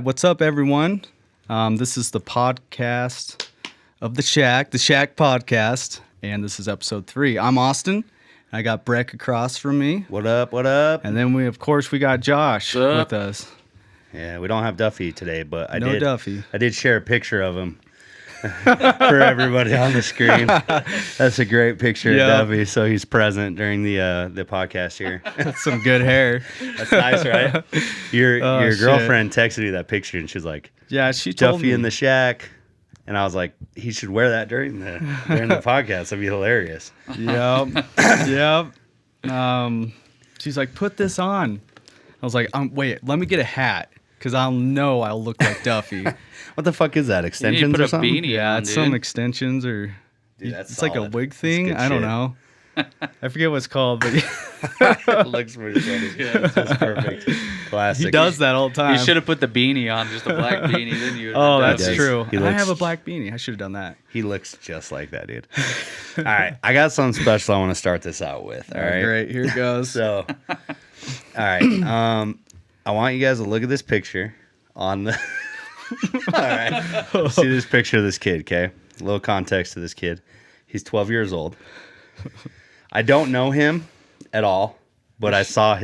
what's up, everyone? This is the podcast of The Shack Podcast, and this is episode 3. I'm Austin. I got Breck across from me. What up, what up? And then we got Josh with us. Yeah, we don't have Duffy today, but I did share a picture of him for everybody on the screen. That's a great picture of Duffy, so he's present during the podcast here. That's some good hair. That's nice, right? Your girlfriend texted me that picture, and she's like, "Yeah, she told Duffy me. in the shack." And I was like, he should wear that during the podcast. That'd be hilarious. Yep. She's like, "Put this on." I was like, "Wait, let me get a hat." Because I'll look like Duffy. What the fuck is that? Extensions you need to put or something? a beanie Yeah, on, it's dude. some extensions or... Dude, that's it's like a solid. wig That's thing. good I don't shit. know. I forget what it's called, but It looks pretty funny. That's perfect. Classic. he does that all the time. You should have put the beanie on, just a black beanie. Then you. Oh, He that's does. true. He I looks- have a black beanie. I should have done that. He looks just like that, dude. All right. I got something special I want to start this out with. All right. Great. Here it goes. So, all right. I want you guys to look at this picture on the. All right. See this picture of this kid, okay? A little context to this kid. He's 12 years old. I don't know him at all, but I saw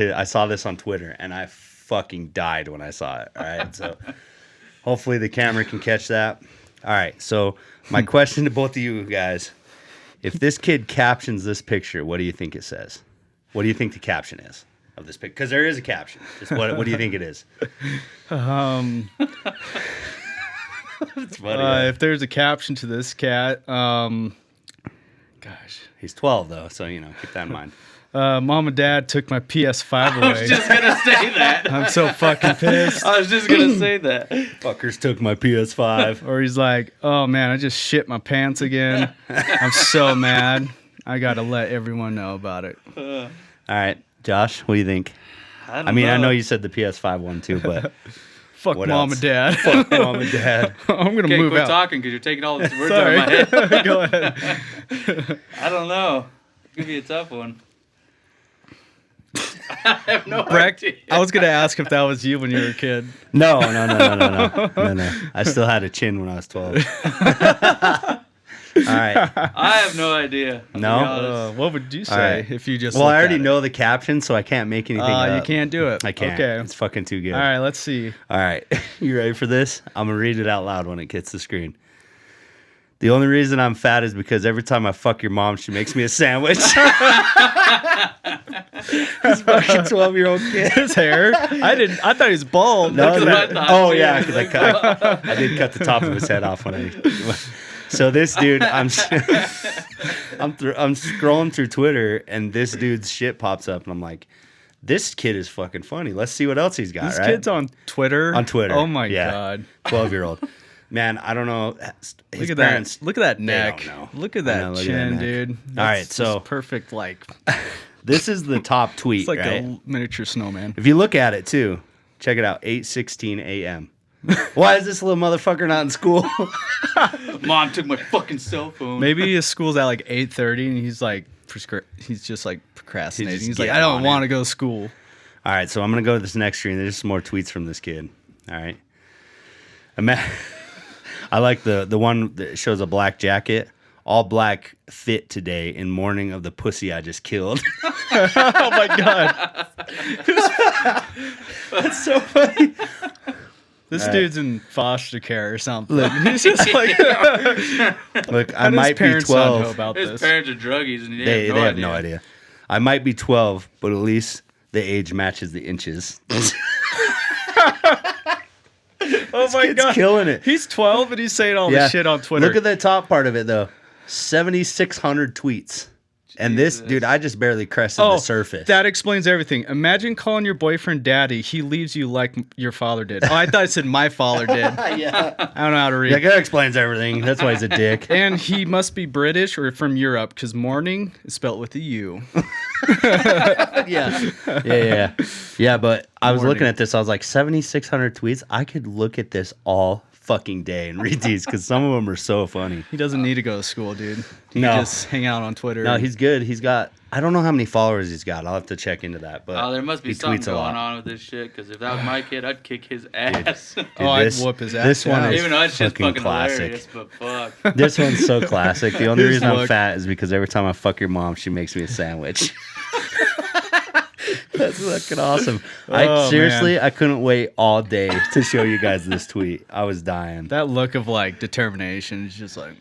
this on Twitter, and I fucking died when I saw it. All right. So, hopefully the camera can catch that. All right. So, my question to both of you guys: if this kid captions this picture, what do you think it says? What do you think the caption is of this picture? Because there is a caption. Just what do you think it is? It's funny. If there's a caption to this cat, gosh. He's 12 though, so keep that in mind. Mom and Dad took my PS5 away. I was just gonna say that. I'm so fucking pissed. I was just gonna say that. Fuckers took my PS5. Or he's like, "Oh man, I just shit my pants again. I'm so mad. I gotta let everyone know about it." All right, Josh, what do you think? I know you said the PS5 one too, but Fuck What Mom else? and Dad. fuck Mom and Dad. I'm gonna Okay, move quit out. talking because you're taking all these words Sorry. out of my head. Go ahead. I don't know. It could be a tough one. I have no Breck, idea. I was gonna ask if that was you when you were a kid. No. I still had a chin when I was 12. All right. I have no idea. I'll be No? honest. What would you say All right. if you just? Well, I looked already at it? know the caption, so I can't make anything up. You can't do it. I can't. Okay. It's fucking too good. All right. Let's see. All right. You ready for this? I'm going to read it out loud when it hits the screen. The only reason I'm fat is because every time I fuck your mom, she makes me a sandwich. This fucking 12-year-old kid. His hair. I thought he was bald. No, Look at that- that. oh, yeah, because I did cut the top of his head off when I... So this dude, I'm scrolling through Twitter, and this dude's shit pops up, and I'm like, this kid is fucking funny. Let's see what else he's got, This right? kid's on Twitter. On Twitter. Oh my Yeah. god. 12-year-old. Man, I don't know. His Look at parents, that. Look at that they neck. don't know. Look at I that know, look at chin, that neck. dude. All right, That's so- just perfect. Like This is the top tweet, it's like right? a miniature snowman. If you look at it, too, check it out, 8:16 a.m. Why is this little motherfucker not in school? Mom took my fucking cell phone. Maybe his school's at like 8:30, and he's like he's just like procrastinating. He's He's, just like, I getting don't on want it. to go to school. All right, so I'm going to go to this next screen. There's some more tweets from this kid. All right. I like the one that shows a black jacket. All black fit today in mourning of the pussy I just killed. Oh my god. That's so funny. This All right. dude's in foster care or something. Look. He's just like Look, How I do his might be parents not know 12. about His this? parents are druggies and They have no idea. I might be 12, but at least the age matches the inches. Oh my Kid's god. killing it. He's 12 and he's saying all this shit on Twitter. Look at the top part of it, though. 7,600 tweets. And this, Jesus. dude, I just barely crested the surface. That explains everything. Imagine calling your boyfriend daddy. He leaves you like your father did. Oh, I thought it said my father did. Yeah. I don't know how to read. Yeah, that explains everything. That's why he's a dick. And he must be British or from Europe because morning is spelled with a U. Yeah, but I was Morning. looking at this. I was like, 7,600 tweets. I could look at this all fucking day and read these because some of them are so funny. He doesn't need to go to school, dude. He No. can just hang out on Twitter. No, he's good. He's got, I don't know how many followers he's got. I'll have to check into that. But Oh, there must be he something tweets a going lot. on with this shit. Because if that was my kid, I'd kick his ass. Dude, I'd this- whoop his ass. this one yeah. is- Even though it's just fucking fucking classic. hilarious, but fuck. This one's so classic. The only His reason I'm look. fat is because every time I fuck your mom, she makes me a sandwich. That's fucking awesome. Oh, I couldn't wait all day to show you guys this tweet. I was dying. That look of like determination is just like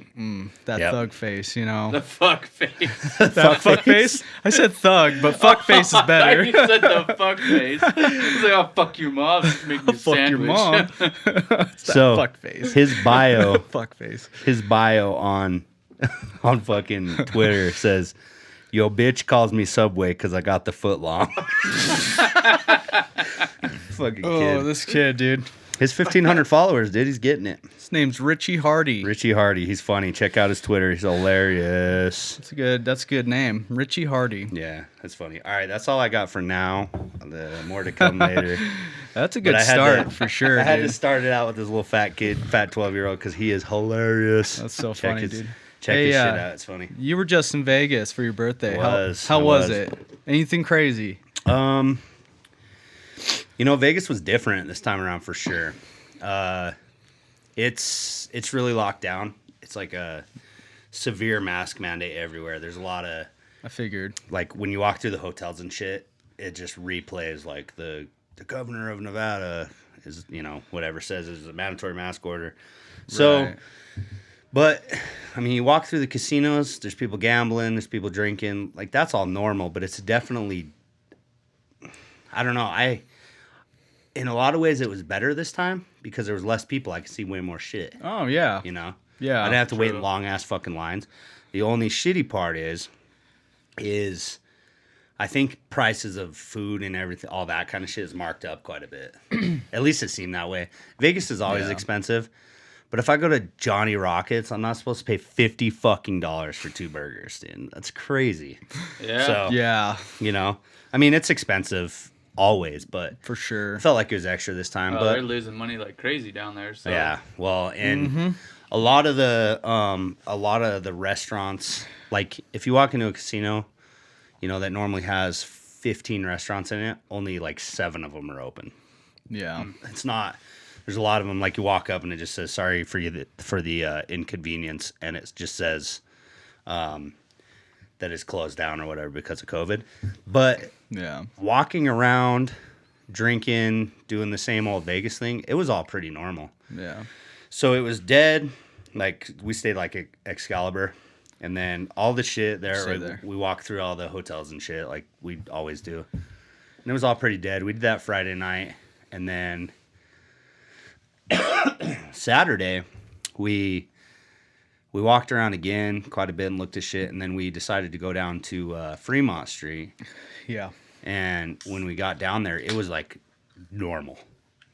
that Yep. thug face, you know. The fuck face. That fuck face? I said thug, but fuck face is I better. thought you said the fuck face. He's like, oh, fuck your mom. Just make me a Fuck your sandwich. mom. It's that So fuck face. his bio, Fuck face. on fucking Twitter says, "Yo, bitch calls me Subway because I got the foot long." Fucking Oh, kid. this kid, dude. His 1,500 followers, dude. He's getting it. His name's Richie Hardy. Richie Hardy. He's funny. Check out his Twitter. He's hilarious. That's a good name. Richie Hardy. Yeah, that's funny. All right, that's all I got for now. More to come later. That's a But good I had start to- for sure, I had dude. to start it out with this little fat 12-year-old, because he is hilarious. That's so Check funny, his- dude. Check Hey, his shit out. It's funny. You were just in Vegas for your birthday. I How was. was it? Anything crazy? Vegas was different this time around for sure. It's really locked down. It's like a severe mask mandate everywhere. There's a lot of, I figured. like, when you walk through the hotels and shit, it just replays like the governor of Nevada is, whatever says is a mandatory mask order. So, Right. but I mean, you walk through the casinos, there's people gambling, there's people drinking, like that's all normal, but it's definitely, I don't know. In a lot of ways it was better this time because there was less people. I could see way more shit, Oh yeah. Yeah, Yeah. I didn't have to wait in true. long ass fucking lines. The only shitty part is I think prices of food and everything, all that kind of shit is marked up quite a bit. At least it seemed that way. Vegas is always Yeah. expensive, but if I go to Johnny Rockets, I'm not supposed to pay $50 for 2 burgers, dude. That's crazy. Yeah. So, Yeah, I mean, it's expensive always, but for sure. I felt like it was extra this time. Oh, they're But losing money like crazy down there. So. yeah, well, and a lot of the restaurants, like if you walk into a casino, that normally has 15 restaurants in it, only like 7 of them are open. Yeah. It's not. There's a lot of them. Like you walk up and it just says sorry for the inconvenience, and it just says that it's closed down or whatever because of COVID. But Yeah. walking around, drinking, doing the same old Vegas thing, it was all pretty normal. Yeah. So it was dead. Like we stayed like Excalibur, and then all the shit there. Stay Like, there. we walked through all the hotels and shit like we always do, and it was all pretty dead. We did that Friday night, and then Saturday we walked around again quite a bit and looked at shit, and then we decided to go down to Fremont Street. Yeah. And when we got down there, it was like normal,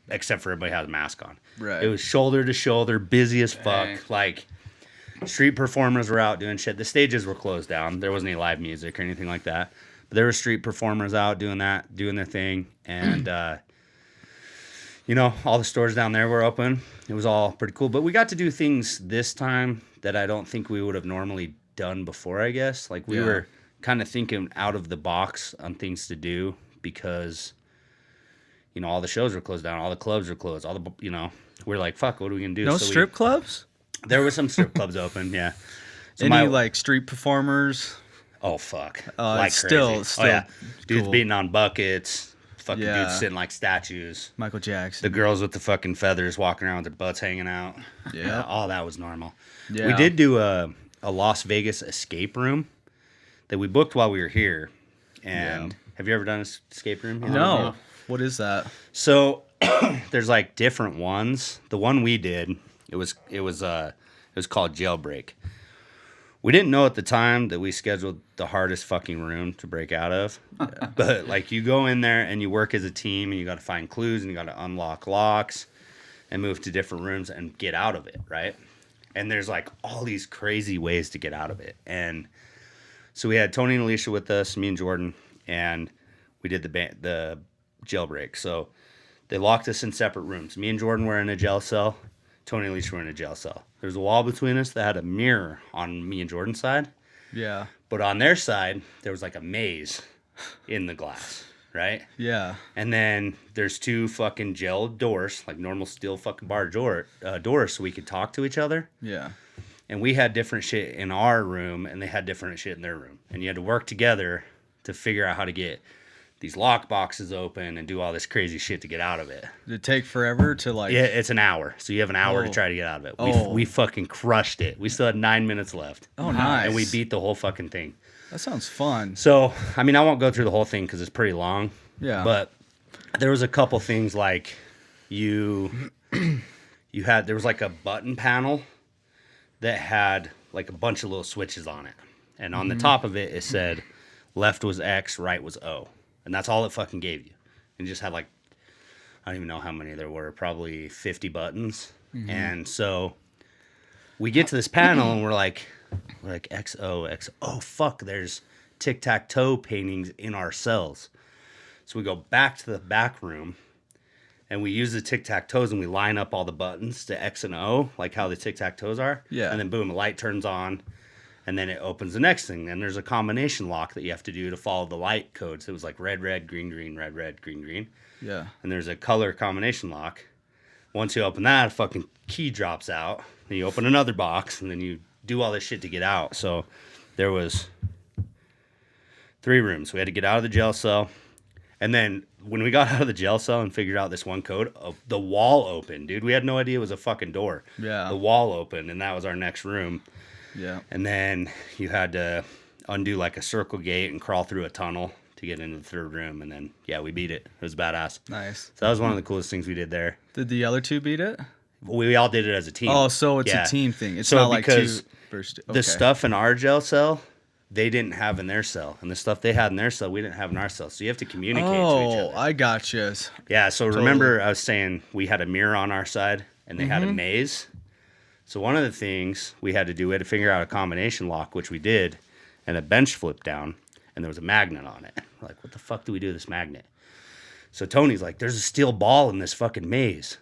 except for everybody had a mask on. Right. It was shoulder to shoulder, busy as fuck. Dang. Like street performers were out doing shit. The stages were closed down. There wasn't any live music or anything like that. But there were street performers out doing their thing. And, all the stores down there were open. It was all pretty cool. But we got to do things this time that I don't think we would have normally done before, I guess. Like we Yeah. were kind of thinking out of the box on things to do because, all the shows were closed down. All the clubs were closed. We're like, fuck, what are we going to do? No So strip clubs? There were some strip clubs open, yeah. So Any like street performers? oh fuck, It's still dudes cool. beating on buckets, fucking Yeah. dudes sitting like statues, Michael the Jackson. girls with the fucking feathers walking around with their butts hanging out. Yeah. All that was normal. Yeah. We did do a Las Vegas escape room that we booked while we were here. And have you ever done an escape room? No. What is that? So there's like different ones. The one we did, it was called Jailbreak. We didn't know at the time that we scheduled the hardest fucking room to break out of. But like you go in there and you work as a team and you got to find clues and you got to unlock locks and move to different rooms and get out of it, right? And there's like all these crazy ways to get out of it. And so we had Tony and Alicia with us, me and Jordan, and we did the jailbreak. So they locked us in separate rooms. Me and Jordan were in a jail cell. Tony and Alicia were in a jail cell. There was a wall between us that had a mirror on me and Jordan's side. Yeah. But on their side, there was like a maze in the glass, right? Yeah. And then there's 2 fucking gel doors, like normal steel fucking bar doors, so we could talk to each other. Yeah. And we had different shit in our room, and they had different shit in their room. And you had to work together to figure out how to get these lock boxes open and do all this crazy shit to get out of it. Did it take forever to like? Yeah, it's an hour. So you have an hour to try to get out of it. We fucking crushed it. We still had 9 minutes left. Oh, nice. And we beat the whole fucking thing. That sounds fun. So, I mean, I won't go through the whole thing because it's pretty long. Yeah. But there was a couple things like there was like a button panel that had like a bunch of little switches on it. And on the top of it, it said left was X, right was O. And that's all it fucking gave you. And it just had like, I don't even know how many there were, probably 50 buttons. And so we get to this panel and we're like XO, XO. Oh, fuck, there's tic-tac-toe paintings in our cells. So we go back to the back room and we use the tic-tac-toes and we line up all the buttons to X and O, like how the tic-tac-toes are. Yeah. And then boom, the light turns on. And then it opens the next thing. Then there's a combination lock that you have to do to follow the light codes. It was like red, red, green, green, red, red, green, green. Yeah. And there's a color combination lock. Once you open that, a fucking key drops out. Then you open another box, and then you do all this shit to get out. So there was 3 rooms. We had to get out of the jail cell. And then when we got out of the jail cell and figured out this one code, the wall opened, dude. We had no idea it was a fucking door. Yeah. The wall opened, and that was our next room. Yeah. And then you had to undo like a circle gate and crawl through a tunnel to get into the 3rd room. And then, yeah, we beat it. It was badass. Nice. So that was one of the coolest things we did there. Did the other 2 beat it? We all did it as a team. Oh, so it's Yeah. a team thing. It's So not like 2 because versus 2. The stuff in our jail cell, they didn't have in their cell. And the stuff they had in their cell, we didn't have in our cell. So you have to communicate to each Oh, other. I gotcha. Yeah, so remember I was saying we had a mirror on our side and they had a maze. So one of the things we had to do, we had to figure out a combination lock, which we did, and a bench flipped down, and there was a magnet on it. We're like, what the fuck do we do with this magnet? So Tony's like, there's a steel ball in this fucking maze.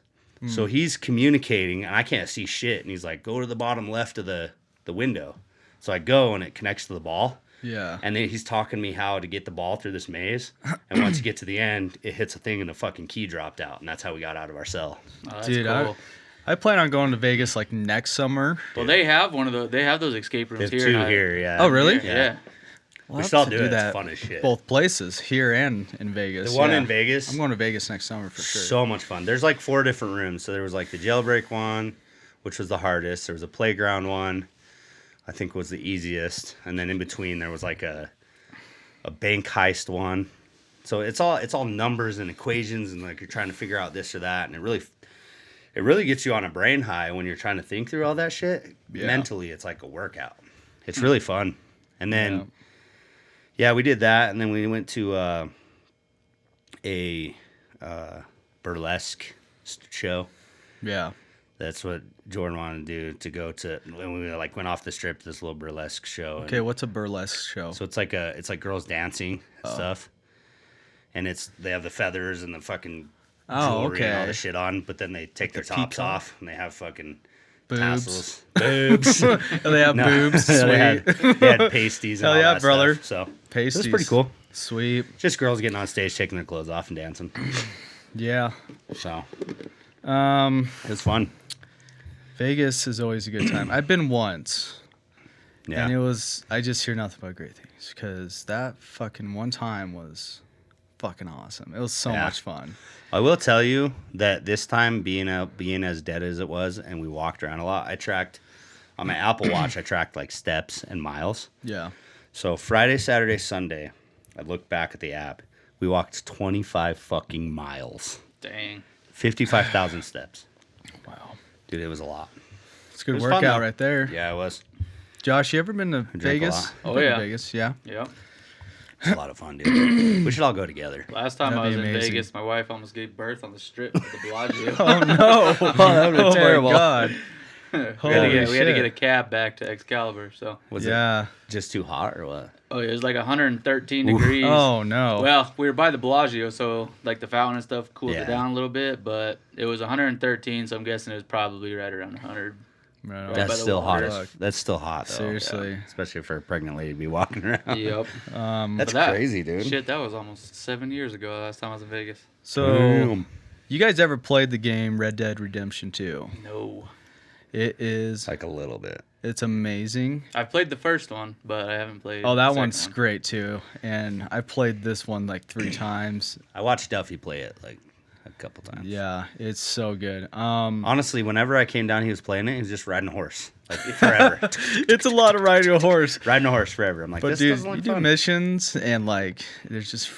So he's communicating, and I can't see shit, and he's like, go to the bottom left of the window. So I go, and it connects to the ball. Yeah. And then he's talking to me how to get the ball through this maze. And once you get to the end, it hits a thing, and the fucking key dropped out, and that's how we got out of our cell. Oh, that's Dude, cool. I plan on going to Vegas like next summer. Well, they have they have those escape rooms There's here. 2 in here, yeah. Oh, really? Yeah. We'll We have still to do it. It's fun as shit. Both places, here and in Vegas. The one yeah. in Vegas, I'm going to Vegas next summer for sure. so much fun. There's like 4 different rooms. So there was like the jailbreak one, which was the hardest. There was a playground one, I think was the easiest. And then in between there was like a bank heist one. So it's all numbers and equations and like you're trying to figure out this or that. And it really gets you on a brain high when you're trying to think through all that shit. Yeah. Mentally, it's like a workout. It's really fun. And then, yeah, we did that. And then we went to a burlesque show. Yeah. That's what Jordan wanted to do, to go to. When we like went off the strip to this little burlesque show. Okay, what's a burlesque show? So it's like girls dancing and stuff. And they have the feathers and the fucking jewelry and all okay. the shit on, but then they take their tops peacock? off and they have fucking Boobs. tassels. Boobs. Oh, they have boobs. Sweet. they had pasties and Hell all yeah, that brother. stuff. So Pasties. it was pretty cool. Sweet. Just girls getting on stage, taking their clothes off and dancing. Yeah. So it was fun. Vegas is always a good time. I've been once. Yeah. And I just hear nothing but great things because that fucking one time was fucking awesome. It was so Yeah. much fun. I will tell you that this time being as dead as it was and we walked around a lot, I tracked on my Apple Watch, I tracked like steps and miles. Yeah. So Friday, Saturday, Sunday, I looked back at the app. We walked 25 fucking miles. Dang. 55,000 steps. Wow. Dude, it was a lot. It's a good It was fun, workout though. right there. Yeah, it was. Josh, you ever been to drank a Vegas? lot. Oh, Been to yeah. Vegas, yeah. Yep. It was a lot of fun, dude. We should all go together. Last time I That'd was be in amazing. Vegas, my wife almost gave birth on the strip at the Bellagio. Oh no! Oh, that would've been terrible. My God. Holy we had to shit. get a cab back to Excalibur. So Was Yeah. it just too hot or what? oh, it was like 113 Oof. degrees. Oh no. Well, we were by the Bellagio, so like the fountain and stuff cooled Yeah. it down a little bit, but it was 113, so I'm guessing it was probably right around 100. Right on. by That's the still hot. water. That's still hot, though. Seriously. Especially for a pregnant lady to be walking around. Yep. That's But that- crazy, dude. Shit, that was almost 7 years ago. Last time I was in Vegas. So, Damn. you guys ever played the game Red Dead Redemption 2? No, It is. Like a little bit. It's amazing. I've played the first one, but I haven't played. Oh, the that second one's one. great too. And I played this one like 3 times. I watched Duffy play it like a couple times. Yeah, it's so good. Honestly, whenever I came down, he was playing it. He was just riding a horse, like forever. It's a lot of riding a horse. Riding a horse forever. I'm like, But this dude, doesn't you look do fun. missions and like there's just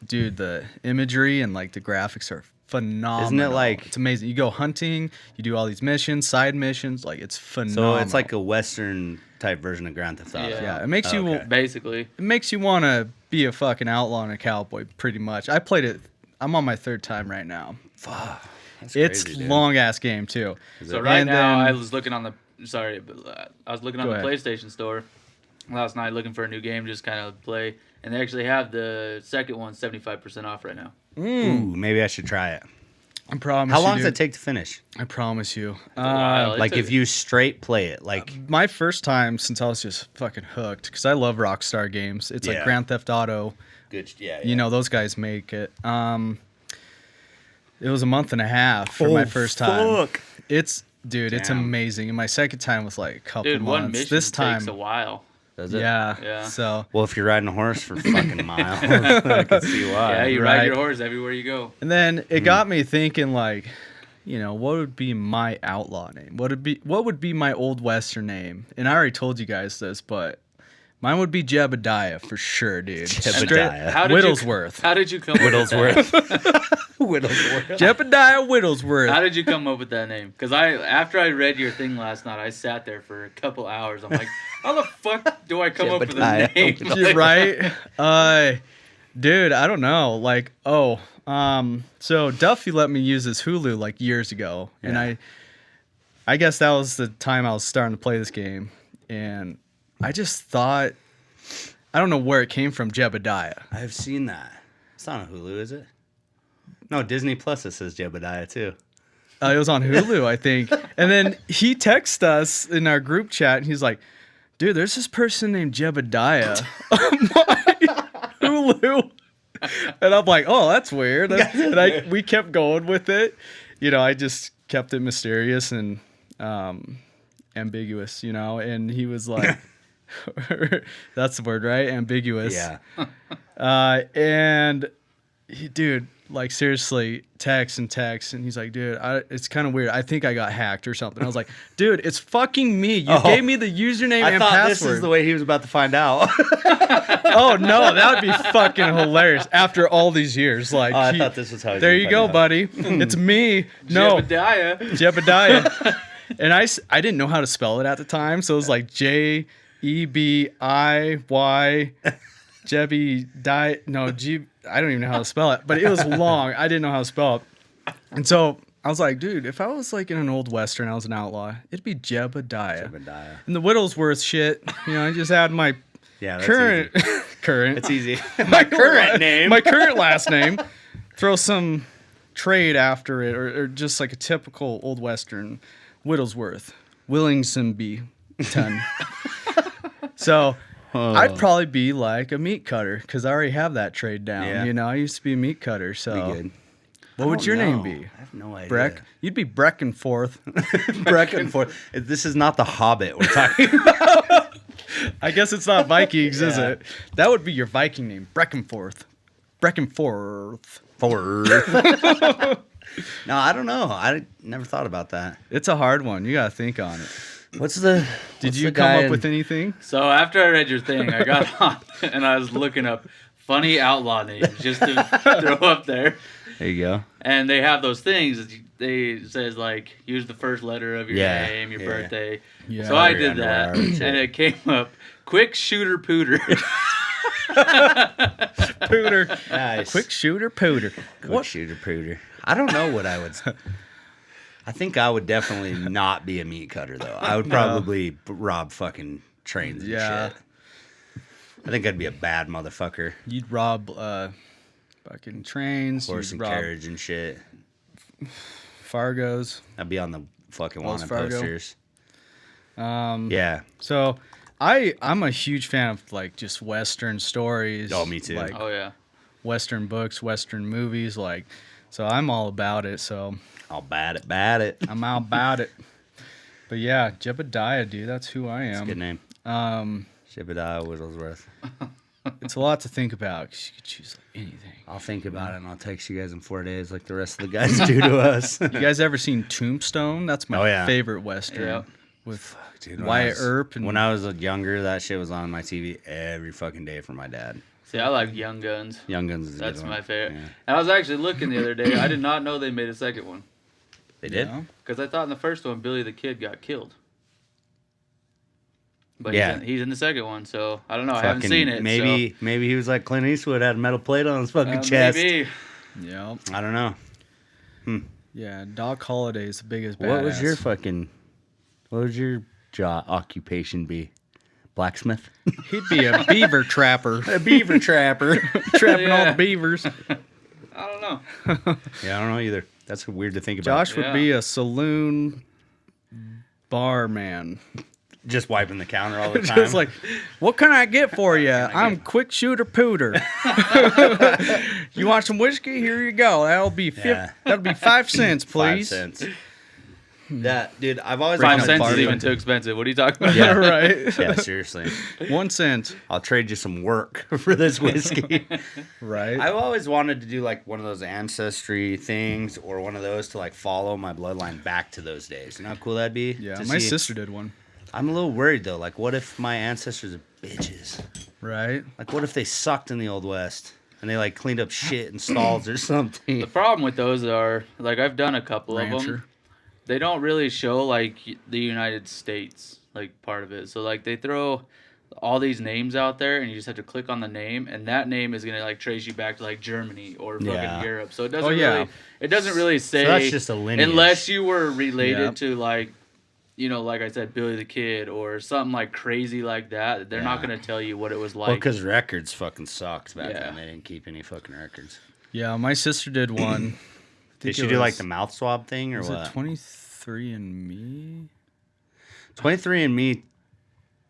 dude, the imagery and like the graphics are phenomenal. Isn't it like- it's amazing. You go hunting, you do all these missions, side missions, like it's phenomenal. So it's like a Western type version of Grand Theft Auto. Yeah. yeah, it makes you Okay. Basically, it makes you want to be a fucking outlaw and a cowboy pretty much. I played it. I'm on my 3rd time right now. Fuck. That's It's crazy, dude. long ass game too. so it? right And now then- I was looking on the. Sorry, but I was looking on Go the ahead. PlayStation Store last night looking for a new game, just kind of play, and they actually have the second one 75% off right now. Ooh, maybe I should try it. I promise. How you, long does dude. it take to finish? I promise you. a while. Like took- if you straight play it, like My first time since I was just fucking hooked because I love Rockstar games. It's like Yeah. Grand Theft Auto. good. Yeah. You know those guys make it. It was a month and a half for my first time. It's dude, it's Damn. amazing. And my second time was like a couple Dude, one months. mission This time, takes a while. Does it? yeah. Yeah. So Well, if you're riding a horse for fucking miles, I can see why. Yeah, you right. ride your horse everywhere you go. and then it got me thinking like, you know, what would be my outlaw name? What would be my old western name? And I already told you guys this, but mine would be Jebediah for sure, dude. Jebediah. How did Whittlesworth. You, how did you come up with Whittlesworth. that? Whittlesworth. Jebediah Whittlesworth. How did you come up with that name? Because after I read your thing last night, I sat there for a couple hours. I'm like, how the fuck do I come up with a Jebediah name? You're right. Dude, I don't know. Like, so Duffy let me use this Hulu like years ago, and Yeah. I guess that was the time I was starting to play this game, and I just thought, I don't know where it came from, Jebediah. I've seen that. It's not on Hulu, is it? No, Disney Plus. It says Jebediah too. It was on Hulu, I think. And then he texted us in our group chat, and he's like, dude, there's this person named Jebediah on my Hulu. And I'm like, oh, that's weird. And we kept going with it. You know, I just kept it mysterious and ambiguous, you know. And he was like, that's the word, right? Ambiguous. Yeah. And he, dude, like seriously, text, and he's like, dude, it's kind of weird. I think I got hacked or something. I was like, dude, it's fucking me. You gave me the username I and thought password. this is the way he was about to find out. Oh no, that would be fucking hilarious. After all these years, like, I thought this was how. he was there gonna you go, find out. buddy. It's me. No, Jebediah. Jebediah. And I didn't know how to spell it at the time, so it was like Jebiy, Jebediah. No, G. I don't even know how to spell it, but it was long. I didn't know how to spell it, and so I was like, dude, if I was like in an old western, I was an outlaw, it'd be Jebediah. Jebediah. And the Whittlesworth shit, you know, I just had my Yeah, that's current, Easy. current. It's easy. My current name. My current last name. Throw some trade after it, or just like a typical old western. Whittlesworth, Willingsonby, ton. So I'd probably be like a meat cutter because I already have that trade down. Yeah. You know, I used to be a meat cutter. So Be good. what I would don't your name know. be? I have no idea. Breck? You'd be Breckenforth. Breckenforth. This is not the Hobbit we're talking about. I guess it's not Vikings, is Yeah. it? That would be your Viking name, Breckenforth. Breckenforth. No, I don't know. I never thought about that. It's a hard one. You gotta think on it. Did you come up with anything? So after I read your thing, I got on and I was looking up funny outlaw names just to throw up there. There you go. And they have those things that they says like use the first letter of your Yeah, name, your yeah. birthday. Yeah. So I Your did that, underwear and shit. and it came up quick shooter pooter. Pooter. Nice. Quick shooter pooter. Quick shooter pooter. I don't know what I would. I think I would definitely not be a meat cutter though. I would probably rob fucking trains and shit. I think I'd be a bad motherfucker. You'd rob fucking trains, Horse and carriage and shit. Fargos. I'd be on the fucking wanted Fargo. posters. Yeah. So I'm a huge fan of like just Western stories. Oh, me too. Like Oh yeah. Western books, Western movies, like. So I'm all about it. So I'll bat it. I'm all about it. But yeah, Jebediah, dude, that's who I am. That's a good name. Jebediah Wigglesworth. It's a lot to think about 'cause you could choose like anything. I'll think about it and I'll text you guys in 4 days like the rest of the guys do to us. You guys ever seen Tombstone? That's my favorite Western. Yeah. With Dude, Wyatt Earp. And when I was younger, that shit was on my TV every fucking day for my dad. See, I like Young Guns. Young Guns is a That's good one. my favorite. Yeah. And I was actually looking the other day. I did not know they made a second one. They did? Yeah. Because I thought in the first one, Billy the Kid got killed. But Yeah. he's in the second one, so I don't know. I haven't seen it. Maybe he was like Clint Eastwood, had a metal plate on his fucking so. chest. Maybe. Yeah. I don't know. Yeah. Doc Holliday's the biggest badass. What would your occupation be? Blacksmith? He'd be a beaver trapper. A beaver trapper. Trapping all Yeah. the beavers. I don't know. Yeah, I don't know either. That's weird to think about. Josh would Yeah. be a saloon barman. Just wiping the counter all the time. Just like, what can I get for you? I'm quick shooter pooter. You want some whiskey? Here you go. That'll be Yeah. that'll be 5 cents, 5 please. cents. That dude, I've always 5 wanted cents to is do- even too expensive. What are you talking about? Yeah, right. Yeah, seriously. 1 cent. I'll trade you some work for this whiskey. Right. I've always wanted to do like one of those ancestry things or one of those to like follow my bloodline back to those days. You know how cool that'd be? Yeah, To my see- sister did one. I'm a little worried though. Like, what if my ancestors are bitches? Right. Like, what if they sucked in the Old West and they like cleaned up shit in stalls or something? The problem with those are, like, I've done a couple of Rancher. them. They don't really show, like, the United States, like, part of it. So, like, they throw all these names out there, and you just have to click on the name, and that name is gonna like trace you back to like Germany or fucking Yeah. Europe. So it doesn't yeah. really, it doesn't really say. So that's just a lineage. Unless you were related Yep. to like, you know, like I said, Billy the Kid or something like crazy like that. They're not Yeah. gonna tell you what it was Well, like. because records fucking sucked back Yeah. then. They didn't keep any fucking records. Yeah, my sister did one. Did she do like the mouth swab thing or Was what? it 23andMe? 23andMe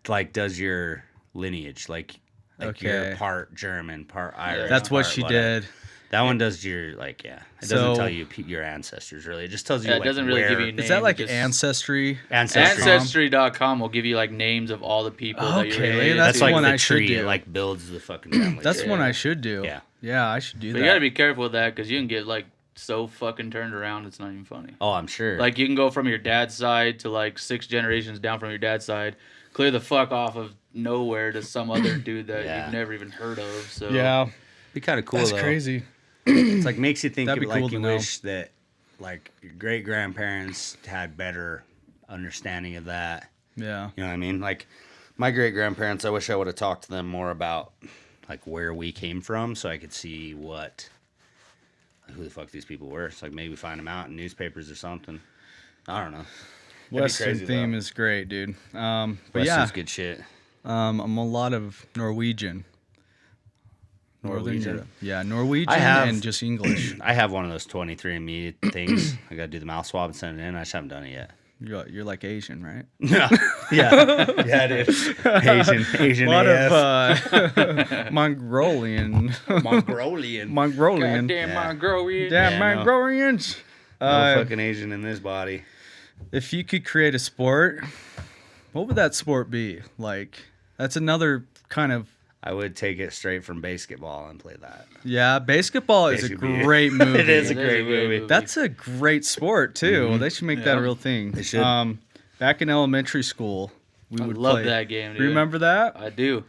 like does your lineage, like you're Okay. part German, part Irish. That's what part she whatever. did. That one does your like It So- doesn't tell you your ancestors really. It just tells you Yeah, it like doesn't really give where you Is that like just- Ancestry? ancestry. Ancestry.com will give you like names of all the people that you're Okay, related that's to. like one the I should tree. do. It like builds the fucking family. That's tree. one I should do. Yeah. Yeah, I should do But that. you gotta be careful with that because you can get like so fucking turned around. It's not even funny. Oh, I'm sure. Like you can go from your dad's side to like 6 generations down from your dad's side, clear the fuck off of nowhere to some other dude that Yeah. you've never even heard of. So Yeah, be kind of cool that's though. crazy. It's like makes you think That'd of, be like cool you to know. wish that like your great grandparents had better understanding of that. Yeah. You know what I mean? Like my great grandparents, I wish I would have talked to them more about like where we came from, so I could see who the fuck these people were. So like maybe find them out in newspapers or something. I don't know. That'd be Western crazy, theme though. is great, dude. But Western's yeah, good shit. I'm a lot of Norwegian. Northern Norwegian? Europe. Yeah, Norwegian I have- and just English. I have one of those 23andMe things. I got to do the mouth swab and send it in. I just haven't done it yet. You're like Asian, right? yeah, yeah, dude. Asian A lot AF. of Mongolian. Mongolian. Mongolian. Goddamn Yeah. Mongolian. Damn Yeah, no. Mongolians. No fucking Asian in this body. If you could create a sport, what would that sport be? Like, that's another kind of. I would take it straight from basketball and play that. Yeah, basketball is a Basically. great movie. It is a It is great a great movie. movie. That's a great sport too. They should make that a Yeah. real thing. They should. Back in elementary school, we I would love play. that game, dude. Remember that? I do.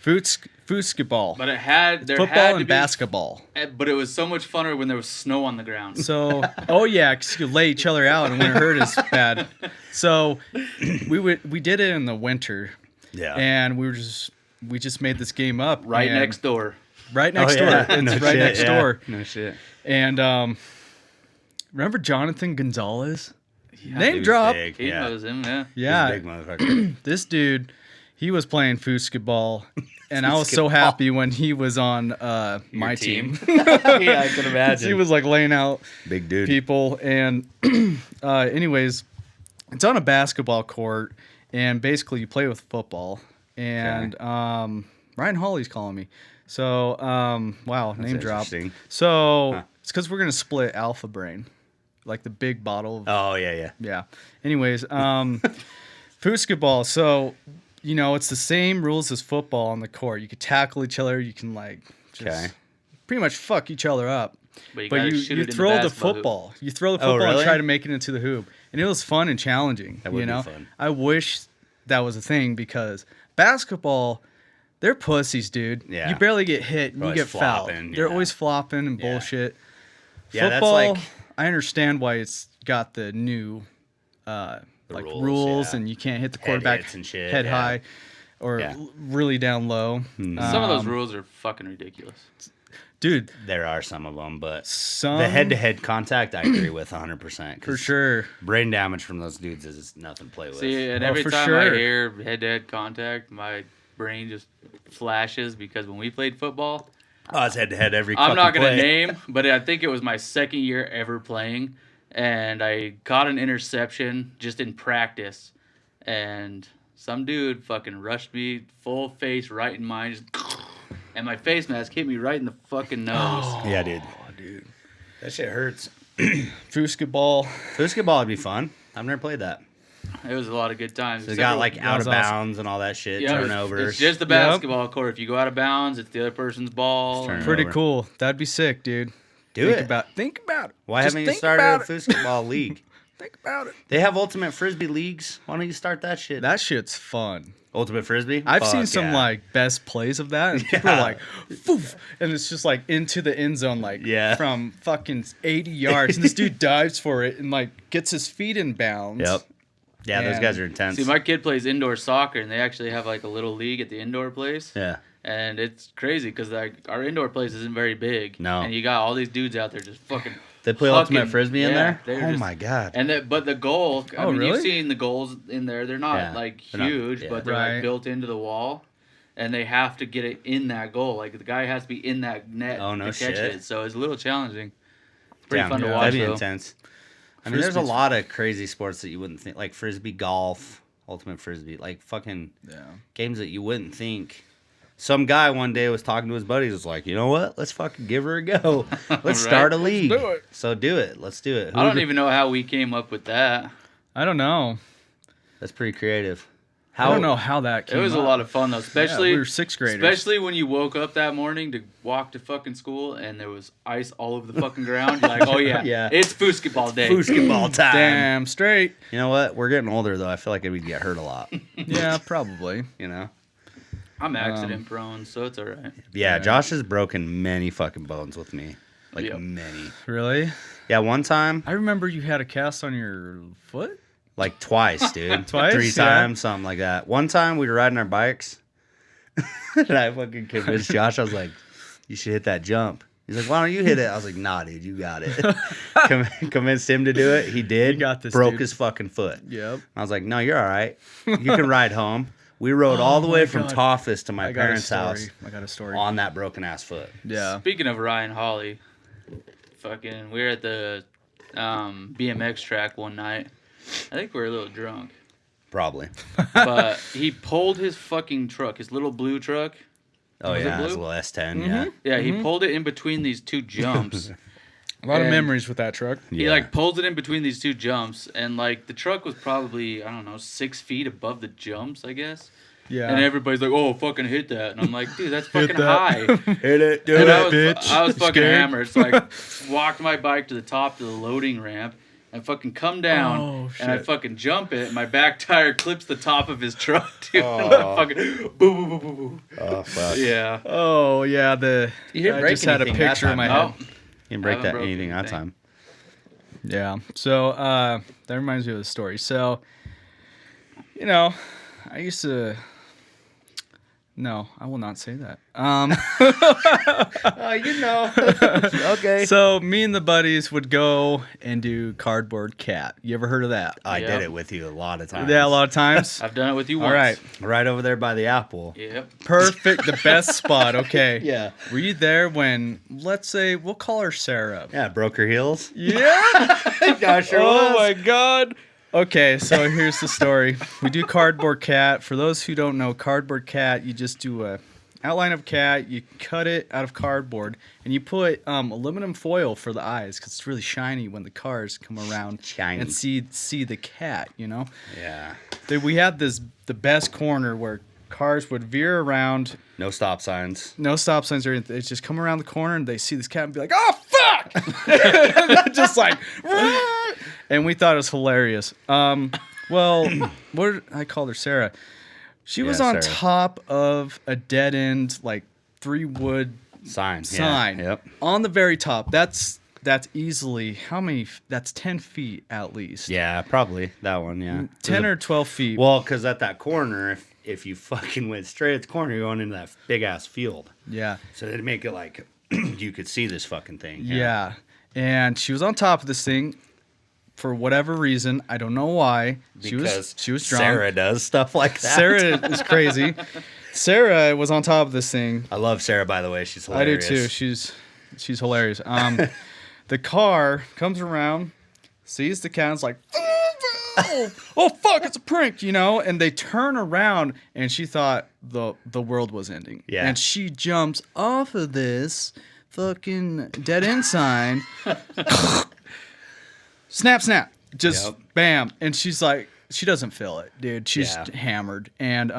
Foosball. But it had there Football had to and be, basketball. But it was so much funner when there was snow on the ground. So, oh yeah, 'cause you could lay each other out and when it hurt is bad. So, we did it in the winter, Yeah. and we just made this game up Right and- next door. right next door. It's No right shit, next yeah. door. No shit. And remember Jonathan Gonzalez? Name He was drop. big, He yeah. knows him, yeah. Yeah. He's a big motherfucker. This dude, he was playing foosball, and I was so Foosball. happy when he was on my team. Yeah, I can imagine. He was like laying out big dude. people, and anyways, it's on a basketball court, and basically you play with football. And Ryan Hawley's calling me. So wow, That's name drop. interesting. So it's because we're gonna split Alpha Brain, like the big bottle of Oh yeah. yeah. Anyways, foosball. So, you know, it's the same rules as football on the court. You can tackle each other. You can like just pretty much fuck each other up. But But gotta you shoot it in throw the basketball hoop. football. You throw the Oh, football really? and try to make it into the hoop. And it was fun and challenging. That would you be know? fun. I wish that was a thing because basketball, they're pussies, dude. Yeah. You barely get hit and you Always get fouled. flopping, They're yeah. always flopping and Yeah. bullshit. Yeah, that's Football, like- I understand why it's got the new like rules, rules yeah. and you can't hit the Head quarterback hits and shit, head yeah. high or Yeah. really down low. Some of those rules are fucking ridiculous. Dude, There are some of them, but some the head-to-head contact, I agree with 100%. for sure. Brain damage from those dudes is nothing to play with. See, and Oh, every for time sure. I hear head-to-head contact, my brain just flashes because when we played football, Oh, it's head-to-head every I'm not fucking gonna play. name, but I think it was my second year ever playing, and I caught an interception just in practice, and some dude fucking rushed me full face right in mine, and my face mask hit me right in the fucking nose. Yeah, dude. Oh, dude. That shit hurts. Foosball. Foosball would be fun. I've never played that. It was a lot of good times. So they Except got for- like out was of awesome. bounds and all that shit, Yeah, turnovers. it's just the basketball court. If you go out of bounds, it's the other person's ball. Turn it Pretty over. cool. That'd be sick, dude. Do think it. Think about it. Why Just haven't you think started about a it. foosball league? Think about it. They have Ultimate Frisbee leagues. Why don't you start that shit? That shit's fun. Ultimate Frisbee? I've Fuck seen some yeah. like best plays of that, and people Yeah. are like, "Foof," and it's just like into the end zone, like Yeah. from fucking 80 yards, and this dude dives for it and like gets his feet in bounds. Yep. Yeah, those And- guys are intense. See, my kid plays indoor soccer, and they actually have like a little league at the indoor place. Yeah. And it's crazy because like our indoor place isn't very big. No. And you got all these dudes out there just fucking. They play fucking- Ultimate Frisbee in yeah, there? they're Oh just- my god. And but the goal, I Oh, mean, really? you've seen the goals in there. They're not Yeah, like they're not- huge, yeah. but they're Right. like built into the wall, and they have to get it in that goal. Like the guy has to be in that net Oh, no to catch shit. it. So it's a little challenging. Pretty Damn, fun to yeah. watch That'd be though. intense. I mean, there's a Frisbee's- lot of crazy sports that you wouldn't think, like Frisbee golf, Ultimate Frisbee, like fucking Yeah. games that you wouldn't think. Some guy one day was talking to his buddies, was like, you know what? Let's fucking give her a go. Let's Right. start a league. do it. So do it. Let's do it. I don't even know how we came up with that. I don't know. That's pretty creative. I don't know how that came It was a up. lot of fun though, especially we were sixth graders. Especially when you woke up that morning to walk to fucking school and there was ice all over the fucking ground. You're like, oh yeah, Yeah. it's foosball day. Foosball time. Damn straight. You know what? We're getting older though. I feel like we'd get hurt a lot. Yeah, probably. You know? I'm accident prone, so it's all right. Yeah, Josh has broken many fucking bones with me. Like Yep. many. Really? Yeah, one time, I remember you had a cast on your foot. like twice, dude. Twice? 3 Yeah. times, something like that. One time we were riding our bikes. And I fucking convinced Josh. I was like, you should hit that jump. He's like, why don't you hit it? I was like, nah, dude, you got it. Convinced him to do it. He did. You got this, Broke dude. his fucking foot. Yep. I was like, no, you're all right. You can ride home. We rode all the Oh way my from God. Toffus to my I got a parents' story. house I got a story. on that broken ass foot. Yeah. Speaking of Ryan Hawley, fucking, we were at the BMX track one night. I think we were a little drunk, Probably. but he pulled his fucking truck, his little blue truck. Oh, Was it yeah. It was a blue? little S10. Yeah. Yeah, he pulled it in between these two jumps. A lot of And- memories with that truck. He like pulls it in between these two jumps, and like the truck was probably, I don't know, 6 feet above the jumps, I guess. Yeah. And everybody's like, "Oh, fucking hit that!" And I'm like, "Dude, that's Hit fucking that. high." Hit it, do And I it, was, bitch. I was fucking Scared? hammered. So I walked my bike to the top to the loading ramp and fucking come down. Oh, and I shit. fucking jump it. And my back tire clips the top of his truck, dude. Oh. fucking boo, boo, boo, boo, boo. Oh, fuck. Yeah. Oh yeah, You didn't I break just had a anything that picture in my time, head. Oh, You didn't break haven't that broken anything that anything. time. Yeah. So that reminds me of the story. So, you know, I used to No, I will not say that. You know. Okay. So me and the buddies would go and do cardboard cat. You ever heard of that? I Yep. did it with you a lot of times. Yeah, a lot of times. I've done it with you once. All right, Right over there by the apple. Yep. perfect. The best spot. Okay. Yeah. Were you there when? Let's say we'll call her Sarah. Yeah, broke her heels. Yeah. Gosh, sure Oh was. my god. Okay, so here's the story. We do cardboard cat. For those who don't know, cardboard cat, you just do a outline of cat, you cut it out of cardboard, and you put aluminum foil for the eyes because it's really shiny when the cars come around Shiny. and see the cat. You know, Yeah. we had the best corner where cars would veer around. No stop signs. No stop signs or anything. They just come around the corner and they see this cat and be like, "Oh fuck!" Just like, and we thought it was hilarious. Well, I called her Sarah. She was on Sarah. top of a dead end, like 3-wood Sign. sign. Yeah. Yep. On the very top. That's easily how many? That's 10 feet at least. Yeah, probably that one. Yeah. 10 or 12 feet. Well, because at that corner, if you fucking went straight at the corner, you're going into that big ass field. Yeah. So they'd make it like you could see this fucking thing. Yeah. And she was on top of this thing for whatever reason. I don't know why. Because she was drunk. Sarah does stuff like that. Sarah is crazy. Sarah was on top of this thing. I love Sarah, by the way. She's I do hilarious. too. She's hilarious. The car comes around, sees the cat, and is like, oh fuck, it's a prank, you know? And they turn around, and she thought the world was ending. Yeah. And she jumps off of this fucking dead end sign. Snap. Just Yep. bam. And she's like, she doesn't feel it, dude. She's Yeah. hammered. And